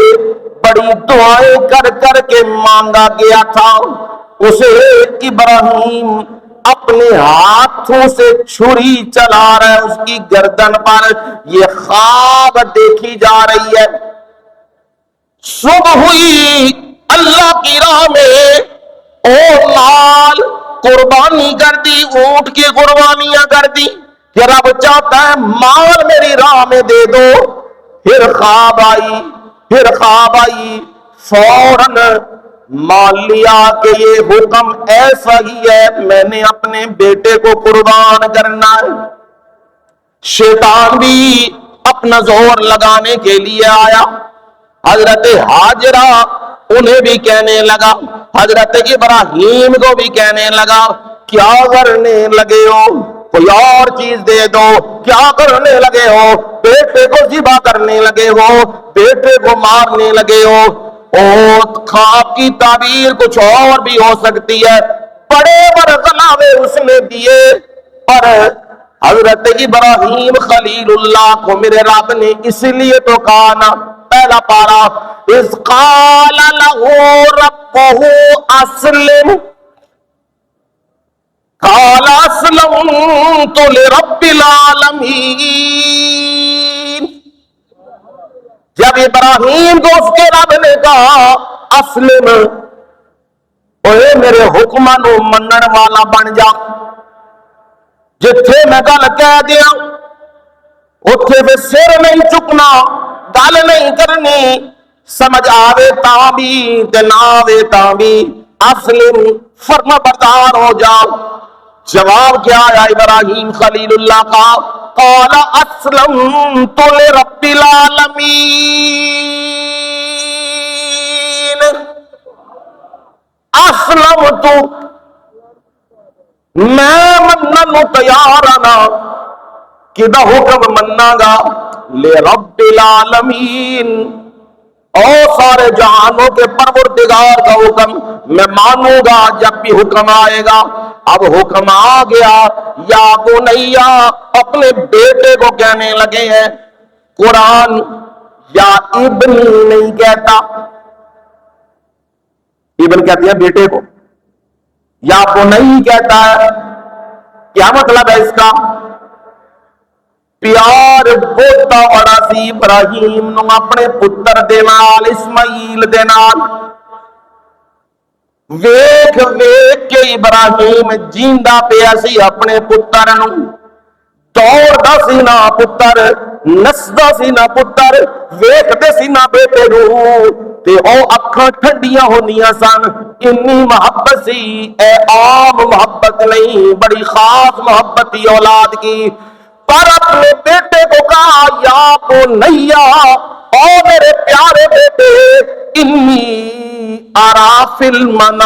بڑی دعائیں کر کر کے مانگا گیا تھا، اسے ابراہیم اپنے ہاتھوں سے چھری چلا رہا ہے، اس کی گردن پر یہ خواب دیکھی جا رہی ہے۔ صبح ہوئی، اللہ کی راہ میں او مال قربانی کر دی، اونٹ کی قربانیاں کر دی کہ رب چاہتا ہے مال میری راہ میں دے دو۔ پھر خواب آئی، فوراً مان لیا کہ یہ حکم ایسا ہی ہے، میں نے اپنے بیٹے کو قربان کرنا ہے۔ شیطان بھی اپنا زور لگانے کے لیے آیا، حضرت ہاجرہ انہیں بھی کہنے لگا، حضرت ابراہیم کو بھی کہنے لگا، کیا کرنے لگے ہو، کوئی اور چیز دے دو، کیا کرنے لگے ہو، بیٹے کو ذبح کرنے لگے ہو، بیٹے کو مارنے لگے ہو۔ اور خواب کی تعبیر کچھ اور بھی ہو سکتی ہے، بڑے برغلاوے اس نے دیے، پر حضرت ابراہیم خلیل اللہ کو میرے رب نے اس لیے تو کہا نا، پہلا پارا، اذ قال له ربه اسلم قال اسلمت لرب العالمین۔ جب ابراہیم کو اس کے رب نے کہا اسلم، اوے میرے حکماں نو منن والا بن جا، جتھے میں گل کہہ دیا اتھے پہ سر نہیں چکنا، گل نہیں کرنی، سمجھ آوے تاں بھی تے نہ آوے تاں بھی، اسلم فرما بردار ہو جاؤ۔ جواب کیا آیا ابراہیم خلیل اللہ کا، قال اسلمت لرب العالمین، اسلمت میں منن تیار آنا، کدا حکم مننا گا، لرب العالمین، او سارے جہانوں کے پروردگار کا حکم میں مانوں گا جب بھی حکم آئے گا۔ اب حکم آ گیا، یا بنیا، اپنے بیٹے کو کہنے لگے ہیں۔ قرآن یا ابنی نہیں کہتا، ابن کہتے ہیں بیٹے کو، یا بنی کہتا ہے۔ کیا مطلب ہے اس کا؟ پیار بہتا بڑا سی ابراہیم نو اپنے پتر دے نال، اسماعیل دے نال۔ ویکھ ویکھ کے ابراہیم جیندا پیا سی اپنے پتر نو، دوڑدا سی نا پتر، نسدا سی نا پتر، ویکھدے سی نا بیٹے نو تے او اکھاں ٹھنڈیاں ہونیاں سن، انی محبت سی، اے عام محبت نہیں، بڑی خاص محبت تھی اولاد کی۔ پر اپنے بیٹے کو کہا، یا بنیا، او میرے پیارے بیٹے، انی ارا فی المنام،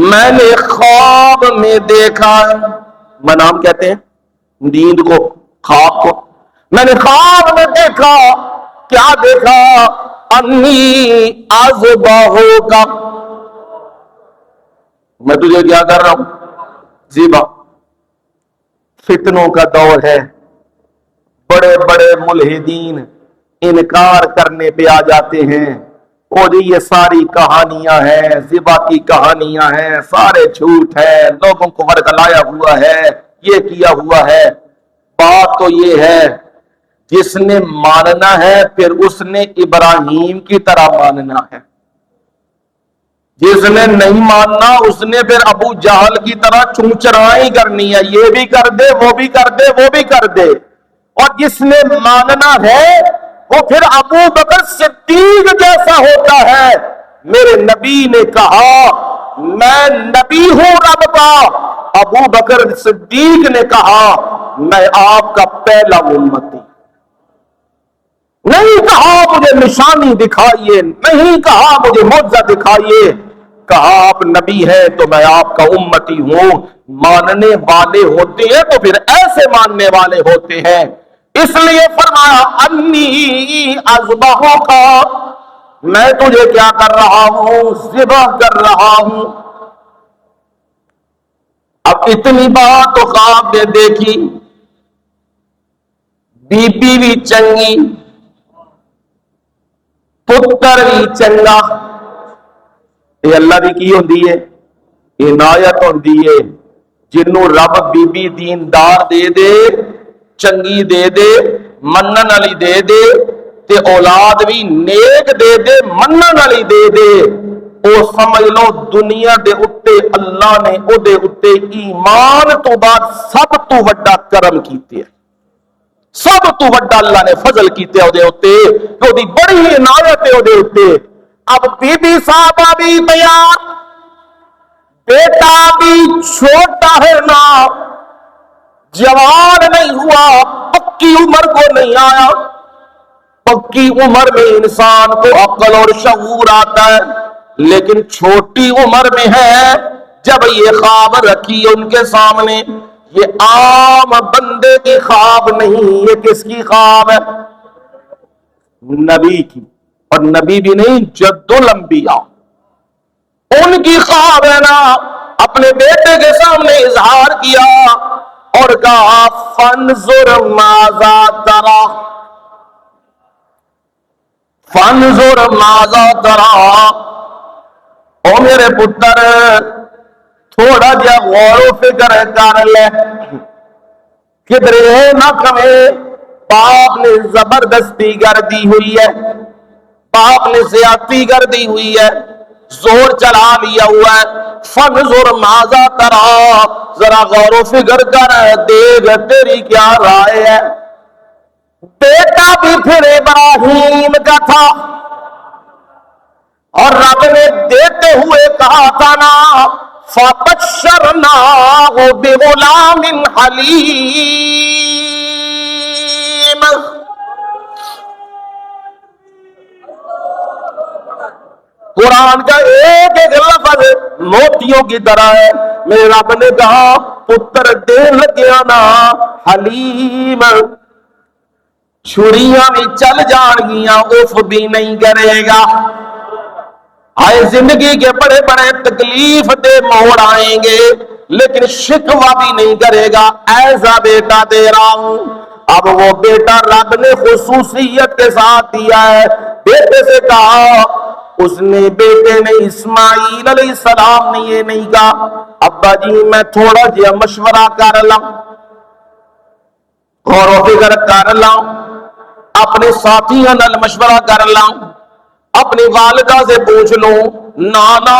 میں نے خواب میں دیکھا، منام کہتے ہیں نیند کو، خواب کو، میں نے خواب میں دیکھا، کیا دیکھا، انی اذبحک، میں تجھے کیا کر رہا ہوں، ذبح۔ فتنوں کا دور ہے، بڑے بڑے ملحدین انکار کرنے پہ آ جاتے ہیں، او جی یہ ساری کہانیاں ہیں، ذبح کی کہانیاں ہیں، سارے جھوٹ ہے، لوگوں کو ورگلایا ہوا ہے، یہ کیا ہوا ہے۔ بات تو یہ ہے، جس نے ماننا ہے پھر اس نے ابراہیم کی طرح ماننا ہے، جس نے نہیں ماننا اس نے پھر ابو جہل کی طرح چونچرائی کرنی ہے، یہ بھی کر دے وہ بھی کر دے وہ بھی کر دے۔ اور جس نے ماننا ہے وہ پھر ابو بکر صدیق جیسا ہوتا ہے۔ میرے نبی نے کہا میں نبی ہوں رب کا، ابو بکر صدیق نے کہا میں آپ کا پہلا امتی۔ نہیں کہا مجھے نشانی دکھائیے، نہیں کہا مجھے معجزہ دکھائیے، کہا آپ نبی ہیں تو میں آپ کا امتی ہوں۔ ماننے والے ہوتے ہیں تو پھر ایسے ماننے والے ہوتے ہیں۔ اس لیے فرمایا انی اذبحک، میں تجھے کیا کر رہا ہوں؟ ذبح کر رہا ہوں۔ اب اتنی بات تو خواب نے دیکھی، بی بی بھی چنگی، پتر بھی چنگا، یہ اللہ دی کی ہوندی ہے، عنایت ہوندی ہے۔ جنوں رب بی بی دیندار دے دے، چنگی دے دے، منن والی دے دے، تے اولاد بھی نیک دے دے، منن والی دے دے، او سمجھ لو دنیا دے اتے اللہ نے او دے اتے ایمان تو بعد سب تو وڈا کرم کیتے ہیں، سب تو وڈا اللہ نے فضل کیتے او دے اتے، او دی بڑی عنایت ہے او دے اتے۔ اب بی بی صاحبہ بھی تیار، بیٹا بھی چھوٹا ہے نا، جوان نہیں ہوا، پکی عمر کو نہیں آیا۔ پکی عمر میں انسان کو عقل اور شعور آتا ہے، لیکن چھوٹی عمر میں ہے جب یہ خواب رکھی ان کے سامنے، یہ عام بندے کی خواب نہیں، یہ کس کی خواب ہے؟ نبی کی، اور نبی بھی نہیں، جد الانبیاء، ان کی خواب ہے نا۔ اپنے بیٹے کے سامنے اظہار کیا اور کہا فانظر ماذا ترى، فانظر ماذا ترى، او میرے پتر تھوڑا جا غور و فکر کر لے، کدھرے نہ کمے باپ نے زبردستی کر دی ہوئی ہے، باپ نے زیادتی کر دی ہوئی ہے، زور چلا لیا ہوا ہے۔ فانظر ماذا ترى، ذرا غور و فکر کر دیکھ تیری کیا رائے ہے۔ بیٹا بھی پھر ابراہیم کا تھا، اور رب نے دیتے ہوئے کہا تھا نا فَبَشَّرْنَاهُ بِغُلَامٍ حَلِيمٍ۔ قرآن کا ایک ایک لفظ موتیوں کی طرح ہے۔ میرے رب نے کہا پتر دے لگیا نا حلیم، چھریاں بھی چل جان گیاں، اف بھی نہیں کرے گا۔ آئے زندگی کے بڑے بڑے تکلیف دے موڑ آئیں گے، لیکن شکوہ بھی نہیں کرے گا، ایسا بیٹا دے رہا ہوں۔ اب وہ بیٹا رب نے خصوصیت کے ساتھ دیا ہے۔ بیٹے سے کہا، اس نے بیٹے نے اسماعیل علیہ السلام نے یہ نہیں کہا ابا جی میں تھوڑا جہا مشورہ کر لاؤں، غور و فکر کر لاؤں، اپنے ساتھیوں نال مشورہ کر لاؤں، اپنی والدہ سے پوچھ لوں۔ نانا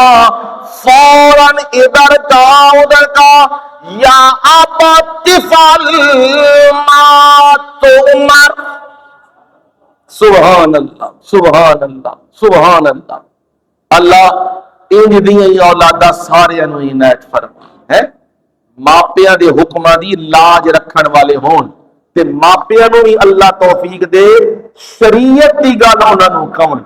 فوراً ادھر کا ادھر کا، یا ابا تفعل ما تؤمر۔ سبحان اللہ سبحان اللہ سبحان اللہ۔ اللہ انج دیاں ہی اولاداں سارے نوں عنایت فرما ہے، ماپیاں دے حکماں دی لاج رکھن والے ہون، تے ماپیاں نوں بھی اللہ توفیق دے شریعت دی گل انہاں نوں کون،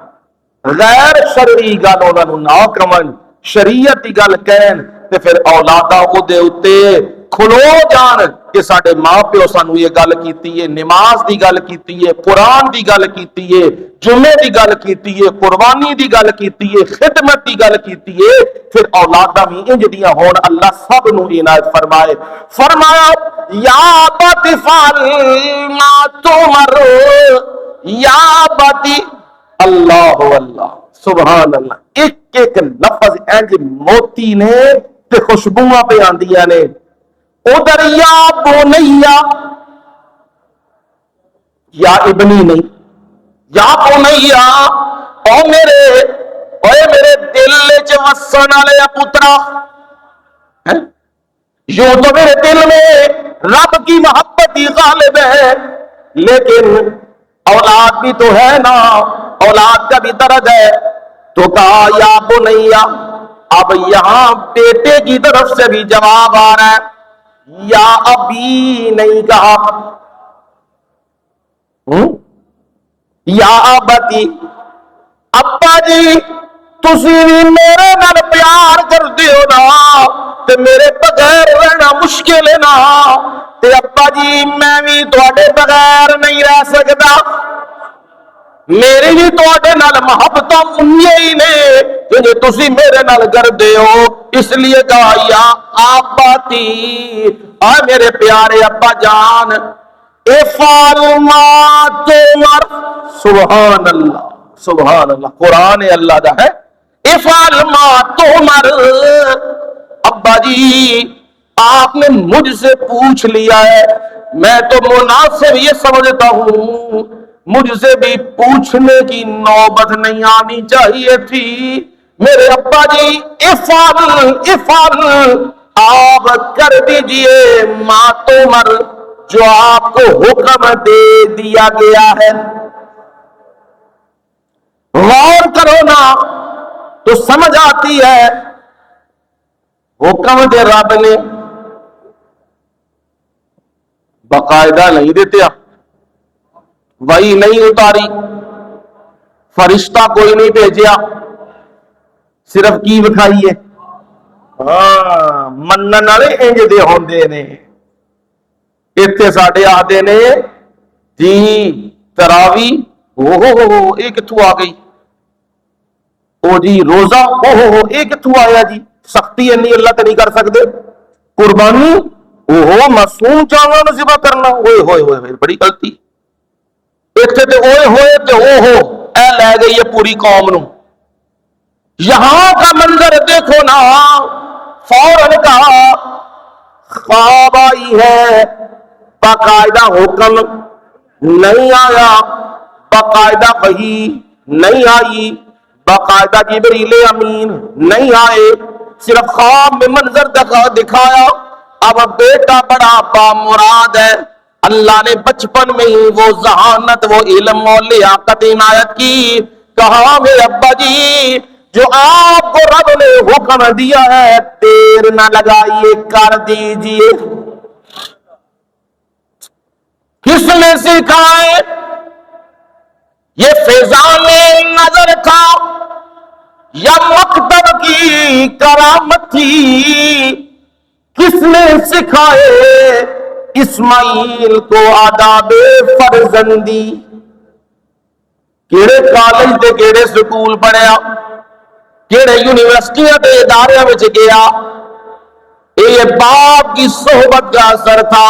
غیر شرعی گل انہاں نوں نہ کون، شریعت دی گل کہن تے پھر اولاداں او دے اتے کھلو جان کہ ساڈے ماں پیو سانوں یہ گل کیتی ہے، نماز دی گل کیتی ہے، قرآن دی گل کیتی ہے، جمعے دی گل کیتی ہے، قربانی دی گل کیتی ہے، خدمت دی گل کیتی ہے، پھر اولاداں بھی انج دیاں ہون۔ اللہ سب نوں عنایت فرمائے۔ فرمایا یا ابت افعل ما تؤمر، یا ابتی، اللہ اللہ سبحان اللہ۔ ایک ایک لفظ انج موتی نے تے خوشبوواں پہ آندیاں نے۔ ادھر یا بنیا، یا ابنی نہیں، یا بنیا، او میرے دل وچ وسن والے پترا، یوں تو میرے دل میں رب کی محبت ہی غالب ہے، لیکن اولاد بھی تو ہے نا، اولاد کا بھی درد ہے، تو کہا یا بنیا۔ اب یہاں بیٹے کی طرف سے بھی جواب آ رہا ہے، یا ابی نہیں کہا، یا ابتی، ابا جی تسی بھی میرے نال پیار کر دیو نا تے میرے بغیر رہنا مشکل ہے نا، تے ابا جی میں بھی تواڈے بغیر نہیں رہ سکتا، میری بھی تواڈے نال محبت ہی نے کہ تسی میرے نال کر دیو، اس لیے کہا یا آباتی، آ میرے پیارے ابا جان، افعل ما تؤمر، سبحان اللہ سبحان اللہ، قرآن اللہ دا ہے، افعل ما تؤمر، ابا جی آپ نے مجھ سے پوچھ لیا ہے، میں تو مناسب یہ سمجھتا ہوں مجھ سے بھی پوچھنے کی نوبت نہیں آنی چاہیے تھی، میرے ابا جی افعل افعل، آپ کر دیجئے ما تؤمر، جو آپ کو حکم دے دیا گیا ہے۔ غور کرو نا تو سمجھ آتی ہے، حکم دے رب نے باقاعدہ نہیں دیتے، وہی نہیں اتاری، فرشتہ کوئی نہیں بھیجیا، صرف کی بکھائیے، ہاں منن والے انج دے ہوندے نے، اتنے ساڈے آدھے نے جی تراوی ہو یہ کتوں آ گئی، او جی روزہ ہو یہ کتوں آیا جی، سختی انی اللہ تے نہیں کر سکتے، قربانی معصوم جانور نو ذبح کرنا، ہوئے ہوئے ہوئے بڑی غلطی، اتنے تے اوئے ہوئے تے اے لے گئی ہے پوری قوم نو، یہاں کا منظر دیکھو نا، فوراً کہا خواب آئی ہے، باقاعدہ حکم نہیں آیا، باقاعدہ وحی نہیں آئی، باقاعدہ جبریل امین نہیں آئے، صرف خواب میں منظر دکھایا، اب بیٹا بڑا بامراد ہے، اللہ نے بچپن میں ہی وہ ذہانت، وہ علم و لیاقت عنایت کی، کہا میرے ابا جی جو آپ کو رب نے حکم دیا ہے دیر نہ لگائیے کر دیجئے، کس نے سکھائے یہ فیضان نظر تھا یا مکتب کی کرامت تھی، کس نے سکھائے اسماعیل کو آداب فرزندی، کیڑے کالج دے کیڑے سکول پڑھیا، کیڑے یونیورسٹیاں دے ادارے میں گیا، یہ باپ کی صحبت کا اثر تھا،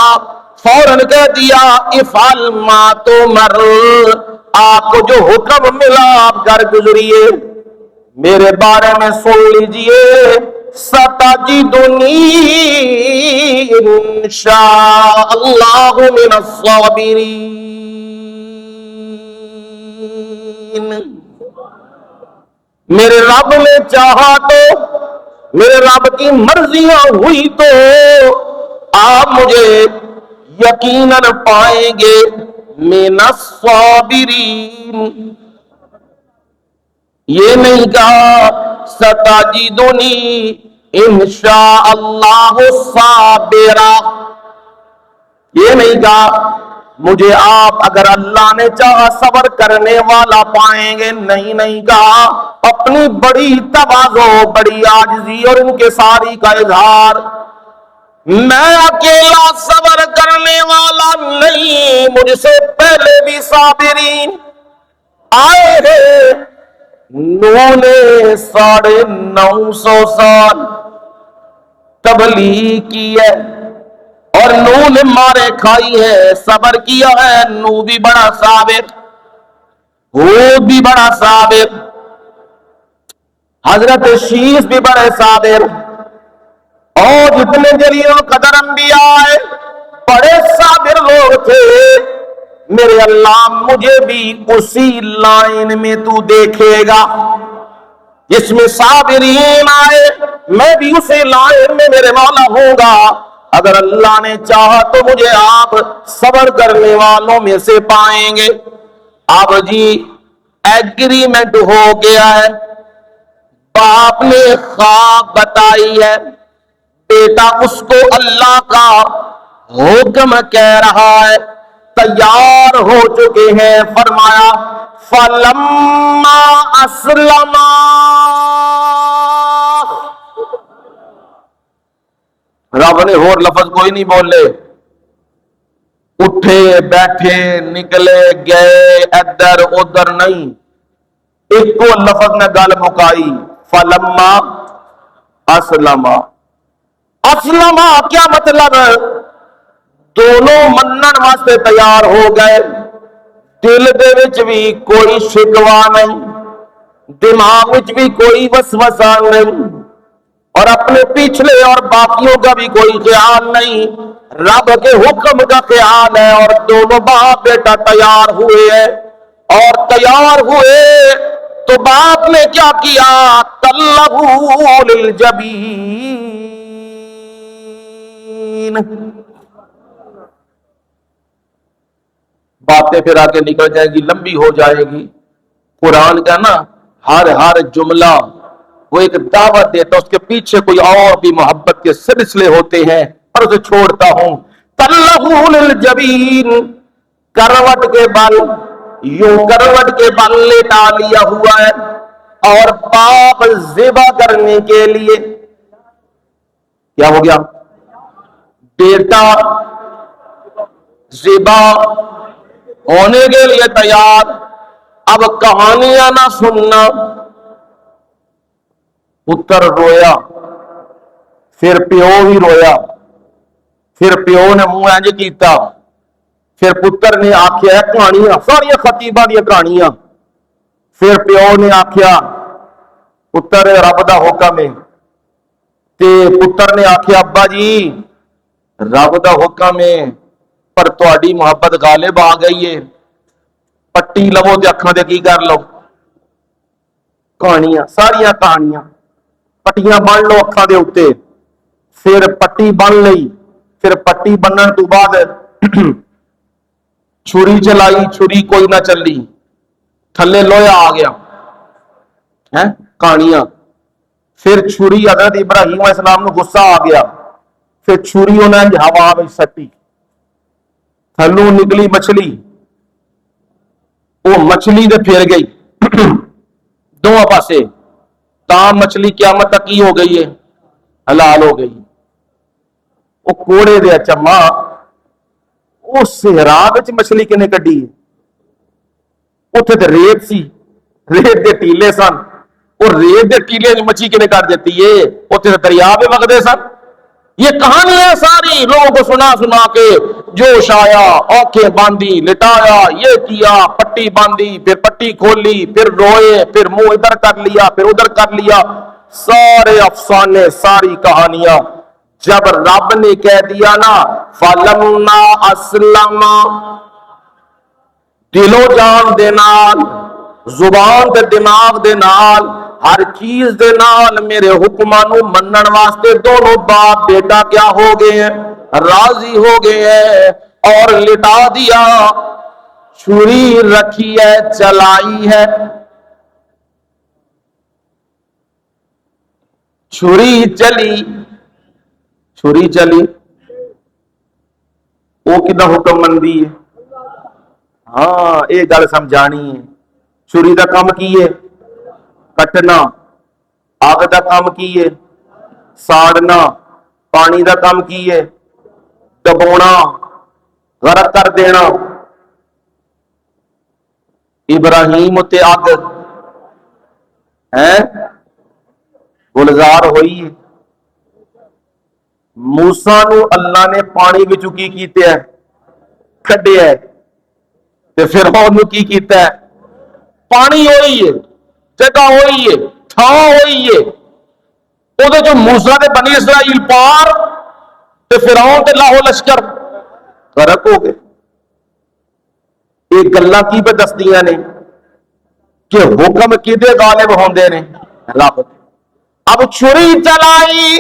فوراً کہہ دیا افعل ما تؤمر، آپ کو جو حکم ملا آپ گھر گزریے، میرے بارے میں سن لیجئے، ستجدنی انشاء اللہ من الصابرین، میرے رب نے چاہا تو، میرے رب کی مرضیاں ہوئی تو آپ مجھے یقیناً پائیں گے من الصابرین، یہ نہیں کہا ستجدنی انشاء اللہ صابرا، یہ نہیں کہا مجھے آپ اگر اللہ نے چاہا صبر کرنے والا پائیں گے، نہیں کہا، اپنی بڑی تواضع، بڑی عاجزی اور انکساری کا اظہار، میں اکیلا صبر کرنے والا نہیں، مجھ سے پہلے بھی صابرین آئے ہیں، نوح نے 950 سال تبلیغ کی ہے اور نوح نے مارے کھائی ہے، صبر کیا ہے، نوح بھی بڑا صابر، ہود بھی بڑا صابر، حضرت شیس بھی بڑے صابر، اور جتنے جلیل قدر انبیاء آئے بڑے صابر لوگ تھے، میرے اللہ مجھے بھی اسی لائن میں تو دیکھے گا، جس میں صابرین آئے میں بھی اسی لائن میں میرے مولا ہوں گا، اگر اللہ نے چاہا تو مجھے آپ صبر کرنے والوں میں سے پائیں گے۔ اب جی ایگریمنٹ ہو گیا ہے، باپ نے خواب بتائی ہے، بیٹا اس کو اللہ کا حکم کہہ رہا ہے، تیار ہو چکے ہیں. فرمایا فلما اسلما، رب نے اور لفظ کوئی نہیں بولے. اٹھے بیٹھے نکلے گئے ادھر ادھر نہیں، ایک کو لفظ نے گل مکائی. فلما اسلما. اسلما کیا مطلب؟ دونوں منن واسطے تیار ہو گئے. دل دے وچ بھی کوئی شکوا نہیں، دماغ وچ بھی کوئی وسوسہ نہیں، اور اپنے پچھلے اور باقیوں کا بھی کوئی خیال نہیں، رب کے حکم کا خیال ہے. اور دونوں باپ بیٹا تیار ہوئے ہیں. اور تیار ہوئے تو باپ نے کیا کیا؟ طلبوا للجبین. باتیں پھر آگے نکل جائے گی، لمبی ہو جائے گی. قرآن کا نا ہر جملہ وہ ایک دعوت دیتا، اس کے پیچھے کوئی اور بھی محبت کے سلسلے ہوتے ہیں، اور اسے چھوڑتا ہوں. طلبوا للجبین، کروٹ کے بل، یوں کروٹ کے بل لیٹا لیا ہوا ہے. اور باپ ذبح کرنے کے لیے کیا ہو گیا؟ بیٹا ذبح ہونے کے لیے تیار. اب کہانیاں نہ سننا. پتر رویا، پھر پیو بھی رویا، پھر پیو نے منہ انج کیتا، پھر پتر نے آخیا کہانیاں ساری خطیبہ دیا کہانیاں. پھر پیو نے آخیا پتر رب دا حکم ہے، تے پتر نے آخیا ابا جی رب دا حکم ہے پر تہاڈی محبت غالب آ گئی ہے، پٹی لو تے اکھاں تے کی کر لو. کہانیاں ساریاں کہانیاں، پٹیاں بن لو اکھاں دے اوتے. پھر پٹی بن لئی، پھر پٹی بنن تو بعد چھری چلائی، چھری کوئی نہ چلی، تھلے لویا آ گیا. کہانیاں. پھر چھری حضرت ابراہیم علیہ السلام نو غصہ آ گیا، پھر چھری انہوں نے ہوا میں سٹی، تھلو نکلی مچھلی، وہ مچھلی دے پھر گئی دونوں پاسے، تاں مچھلی قیامت تک کی ہو گئی ہے؟ حلال ہو گئی. وہ کوڑے دے چما وہ صحرا وچ مچھلی کنے کڈی؟ اتنے تے ریت سی، ریت دے ٹیلے سن، اور ریت دے ٹیلے مچھی کنے کر دیتی ہے؟ اتنے تے دریا پہ وگدے سن. یہ کہانی ہے ساری لوگوں کو سنا سنا کے جوش آیا، آنکھیں باندھی لٹایا، یہ کیا، پٹی باندھی، پھر پٹی کھولی، پھر روئے، پھر منہ ادھر کر لیا، پھر ادھر کر لیا. سارے افسانے ساری کہانیاں. جب رب نے کہہ دیا نا فلما اسلم، دل و جان دے نال، زبان تے دماغ دے نال، ہر چیز دے نال میرے حکماں نو منن واسطے دونوں باپ بیٹا کیا ہو گئے ہیں؟ راضی ہو گئے ہیں. اور لٹا دیا، چھری رکھی ہے، چلائی ہے. چھری چلی، چھری چلی، وہ کدا حکم مندی ہے؟ ہاں یہ گل سمجھانی ہے. چھری دا کام کی ہے؟ کٹنا. اگ دا کام کی ہے؟ ساڑنا. پانی دا کام کی ہے؟ دبونا، غرق کر دینا. ابراہیم تے اگ ہے گلزار ہوئی ہے. موسیٰ نو اللہ نے پانی وچوں کی کیتے ہے؟ کھڈیا ہے. تے فرعون نو کی کیتا ہے؟ پانی ہوئی ہے، جگہ ہوئی ہے، تھاں ہوئی ہے. وہ جو موسیٰ تے بنی اسرائیل پار تے فرعون تے لاہو لشکر غرق ہو گئے. یہ گلاں کی پہ دستیاں نے کہ حکم کدے غالب ہوندے نے؟ رب. اب چھری چلائی،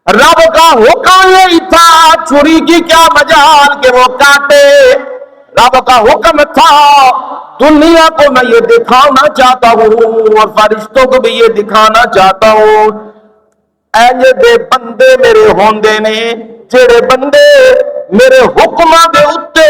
رب کا حکم یہی تھا، چھری کی کیا مجال کہ وہ کاٹے. رب کا حکم تھا دنیا کو میں یہ دکھانا چاہتا ہوں اور فرشتوں کو بھی یہ دکھانا چاہتا ہوں ایجے دے بندے میرے ہوندے نے جڑے بندے میرے حکماں دے اتے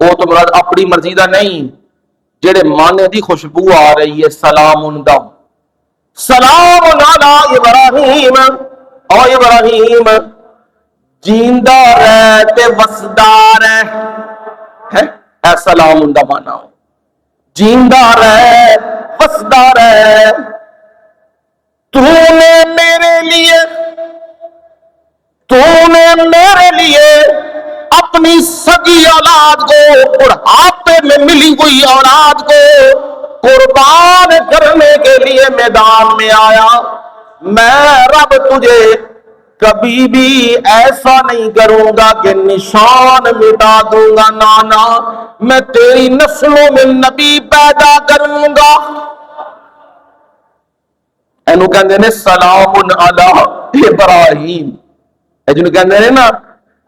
وہ تو مراد اپنی مرضی دا نہیں، جڑے مانے دی خوشبو آ رہی ہے سلام دا، سلام علی ابراہیم، او ابراہیم جیندہ رہ تے وسدا رہ، ہے اے سلام دا مانا ہو، جیندہ رہ وسدا رہ، تو نے میرے لیے اپنی سگی اولاد کو بڑھاپے میں ملی ہوئی اولاد کو قربان کرنے کے لیے میدان میں آیا، میں رب تجھے کبھی بھی ایسا نہیں کروں گا کہ نشان مٹا دوں گا، نانا میں تیری نسلوں میں نبی پیدا کروں گا۔ اینو کہندے نے سلام علی ابراہیم، جنہوں کہندے نے نا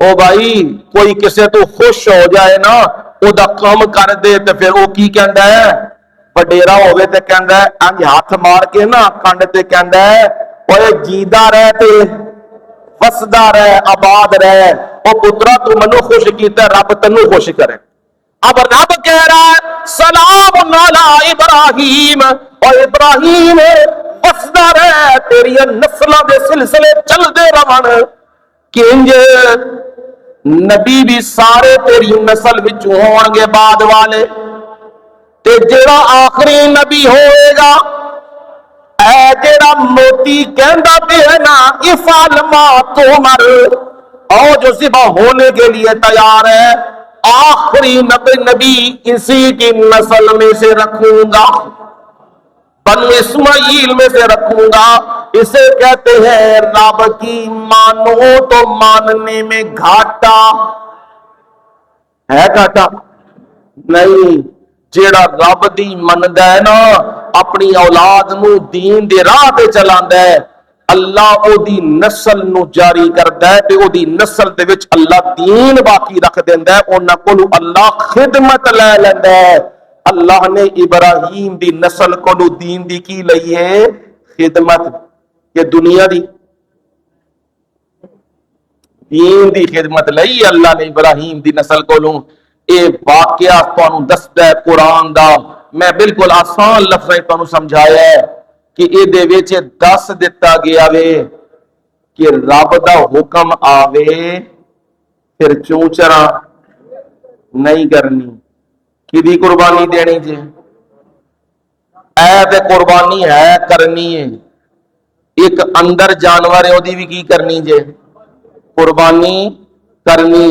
او بھائی کوئی کسے تو خوش ہو جائے نا او دا کام کر دے تے پھر او کی کہندا ہے، وڈیرا ہوئے تے کہندا ہے انج ہاتھ مار کے نا کنڈ تے کہندا ہے اوے جیدا رہ تے وسدا رہ آباد رہ، او پترا تو منو خوش کیتا رب تینو خوش کرے۔ اب رب کہہ رہا ہے سلام علی ابراہیم، اور ابراہیم وسدا رہ، تیری نسلاں دے سلسلے چل دے رہن، کہ انج نبی بھی سارے تیری نسل وچ ہون گے بعد والے، تے جڑا آخری نبی ہوئے گا اے جڑا موتی کہندا پہ ہے نا افعل ما تؤمر، او جو ذبح ہونے کے لیے تیار ہے، آخری نبی اسی کی نسل میں سے رکھوں گا، بنو اسماعیل میں سے رکھوں گا۔ اسے کہتے ہیں رب کی مانو تو ماننے میں گھاٹا ہے، گھاٹا نہیں، جیڑا رب دی مندا ہے نا اپنی اولاد نو دین دے راہ تے چلاندا ہے، اللہ او دی نسل نو جاری کردا ہے تے او دی نسل دے وچ اللہ دین باقی رکھ دیندا ہے، انہاں کولوں اللہ خدمت لے لیندا ہے۔ اللہ نے ابراہیم دی نسل کولوں دین دی کی لئی ہے خدمت، کہ دنیا دی دین دی خدمت لئی اللہ نے ابراہیم دی نسل کولوں۔ اے واقعہ تانوں دسدا ہے قرآن دا، میں بالکل آسان لفظاں وچ تانوں سمجھایا ہے کہ اے دے وچ دس دتا گیا وے کہ رب دا حکم آوے پھر چونچرا نہیں کرنی، کدی قربانی دینی جے، اے تے قربانی ہے کرنی ہے، ایک اندر جانور ہے دی بھی کی کرنی جے قربانی کرنی،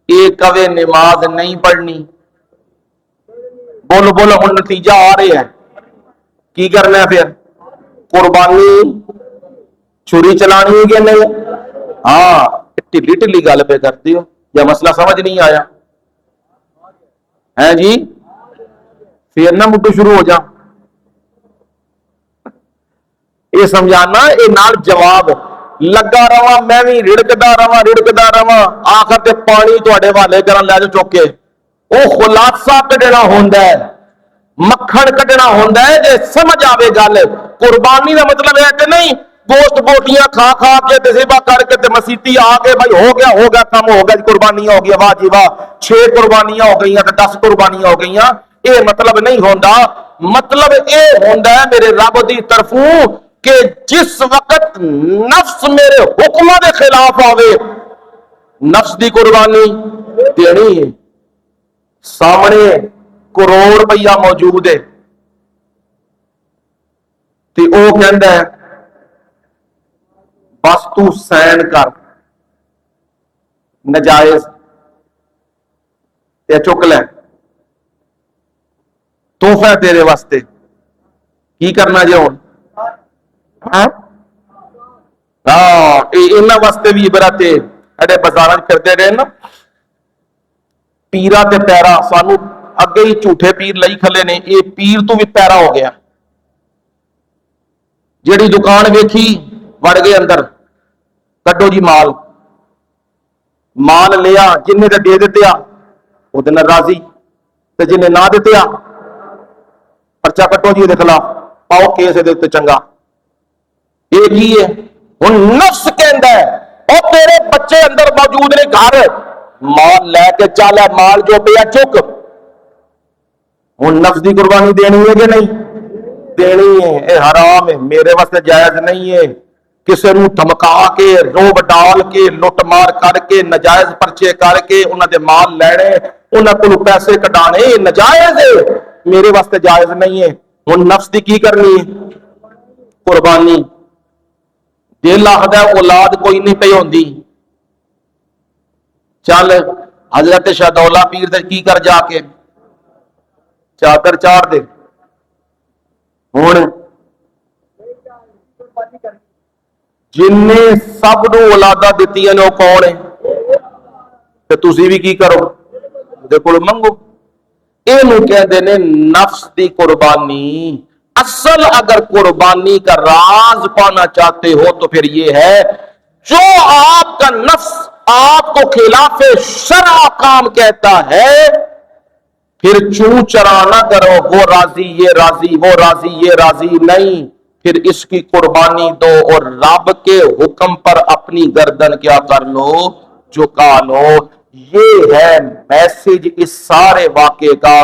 ایک کوے نماز نہیں پڑھنی، بولو بولو ہن نتیجہ آ رہے ہے، کی کرنا ہے پھر قربانی چھری چلانی ہے کہ نہیں؟ ہاں ٹلی ٹلی گل پہ کرتی ہو یا مسئلہ سمجھ نہیں آیا ہے جی؟ پھر نہ مٹو شروع ہو جا، یہ سمجھانا اے نال جواب لگا رہا، میں بھی رڑکدا رہا آخر تے پانی تواڈے والے کرن لے جو چوک کے، او خلاصہ کڈنا ہوندا ہے، مکھن کڈنا ہوندا ہے، جے سمجھ آوے گل۔ قربانی دا مطلب ہے کہ نہیں گوشت بوٹیاں کھا کھا کے تے ذبح کر کے تے مسیتی آ کے بھائی ہو گیا کام ہو گیا، قربانیاں ہو گیا، واہ جی واہ 6 قربانیاں ہو گئیاں تے 10 قربانیاں ہو گئیاں، اے مطلب نہیں ہوندا۔ مطلب اے ہوندا ہے میرے رب دی طرفوں کہ جس وقت نفس میرے حکم دے خلاف آوے نفس دی قربانی دینی ہے، سامنے کروڑ روپیہ موجود ہے تے او کہندا ہے بس تو سین کر نجائز تے چک لے، تحفہ تیرے واسطے، کی کرنا جے ہن؟ ہاں انہاں واسطے بھی عبرت ہے، اڑے بازاراں پھردے رہے نا پیرا تے پیرا، سانو اگے ہی جھوٹے پیر لئی کھلے نے، یہ پیر تو بھی پیرا ہو گیا، جیڑی دکان ویکھی وڑ گئے اندر، کڈو جی مال لیا، جن تے دے دیتے آ وہ دن راضی، تے جن نہ دیتے آ پرچا کٹو جی دے خلاف، پاؤ کیس دے چنگا۔ ایک ہی ہے ہن نفس کہندا ہے او تیرے بچے اندر موجود نے گھر، مال لے کے چل ہے، مال جو پیا چک، ہوں نفس دی قربانی دینی ہے کہ نہیں دینی ہے؟ اے حرام ہے، میرے واسطے جائز نہیں ہے کسی نو دھمکا کے روب ڈال کے لٹ مار کر کے نجائز پرچے کر کے انہاں دے مال لینے، انہاں کو پیسے کٹانے، نجائز ہے، میرے واسطے جائز نہیں ہے۔ ہن نفس دی کی کرنی ہے؟ قربانی۔ دل آخدا ہے اولاد کوئی نہیں پئی ہوندی، چل حضرت شہدولہ پیر تے کی کر جا کے چادر چاڑ دے۔ ہن جن نے سب نو اولاداں دتیاں نے وہ کون ہے؟ تے تسی بھی کی کرو؟ دے کول منگو۔ اینو کہندے نے نفس دی قربانی۔ اصل اگر قربانی کا راز پانا چاہتے ہو تو پھر یہ ہے، جو آپ کا نفس آپ کو خلاف شرع کام کہتا ہے، پھر چوں چرا نہ کرو، وہ راضی یہ راضی وہ راضی یہ راضی نہیں، پھر اس کی قربانی دو اور رب کے حکم پر اپنی گردن کیا کر لو، جھکا لو۔ یہ ہے میسج اس سارے واقعے کا۔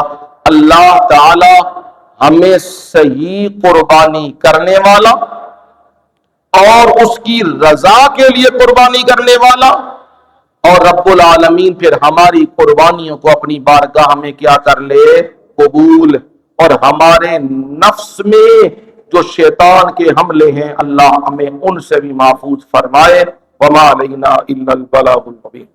اللہ تعالی ہمیں صحیح قربانی کرنے والا اور اس کی رضا کے لیے قربانی کرنے والا، اور رب العالمین پھر ہماری قربانیوں کو اپنی بارگاہ میں کیا کر لے؟ قبول۔ اور ہمارے نفس میں جو شیطان کے حملے ہیں اللہ ہمیں ان سے بھی محفوظ فرمائے۔ وما علینا الا البلاغ المبین۔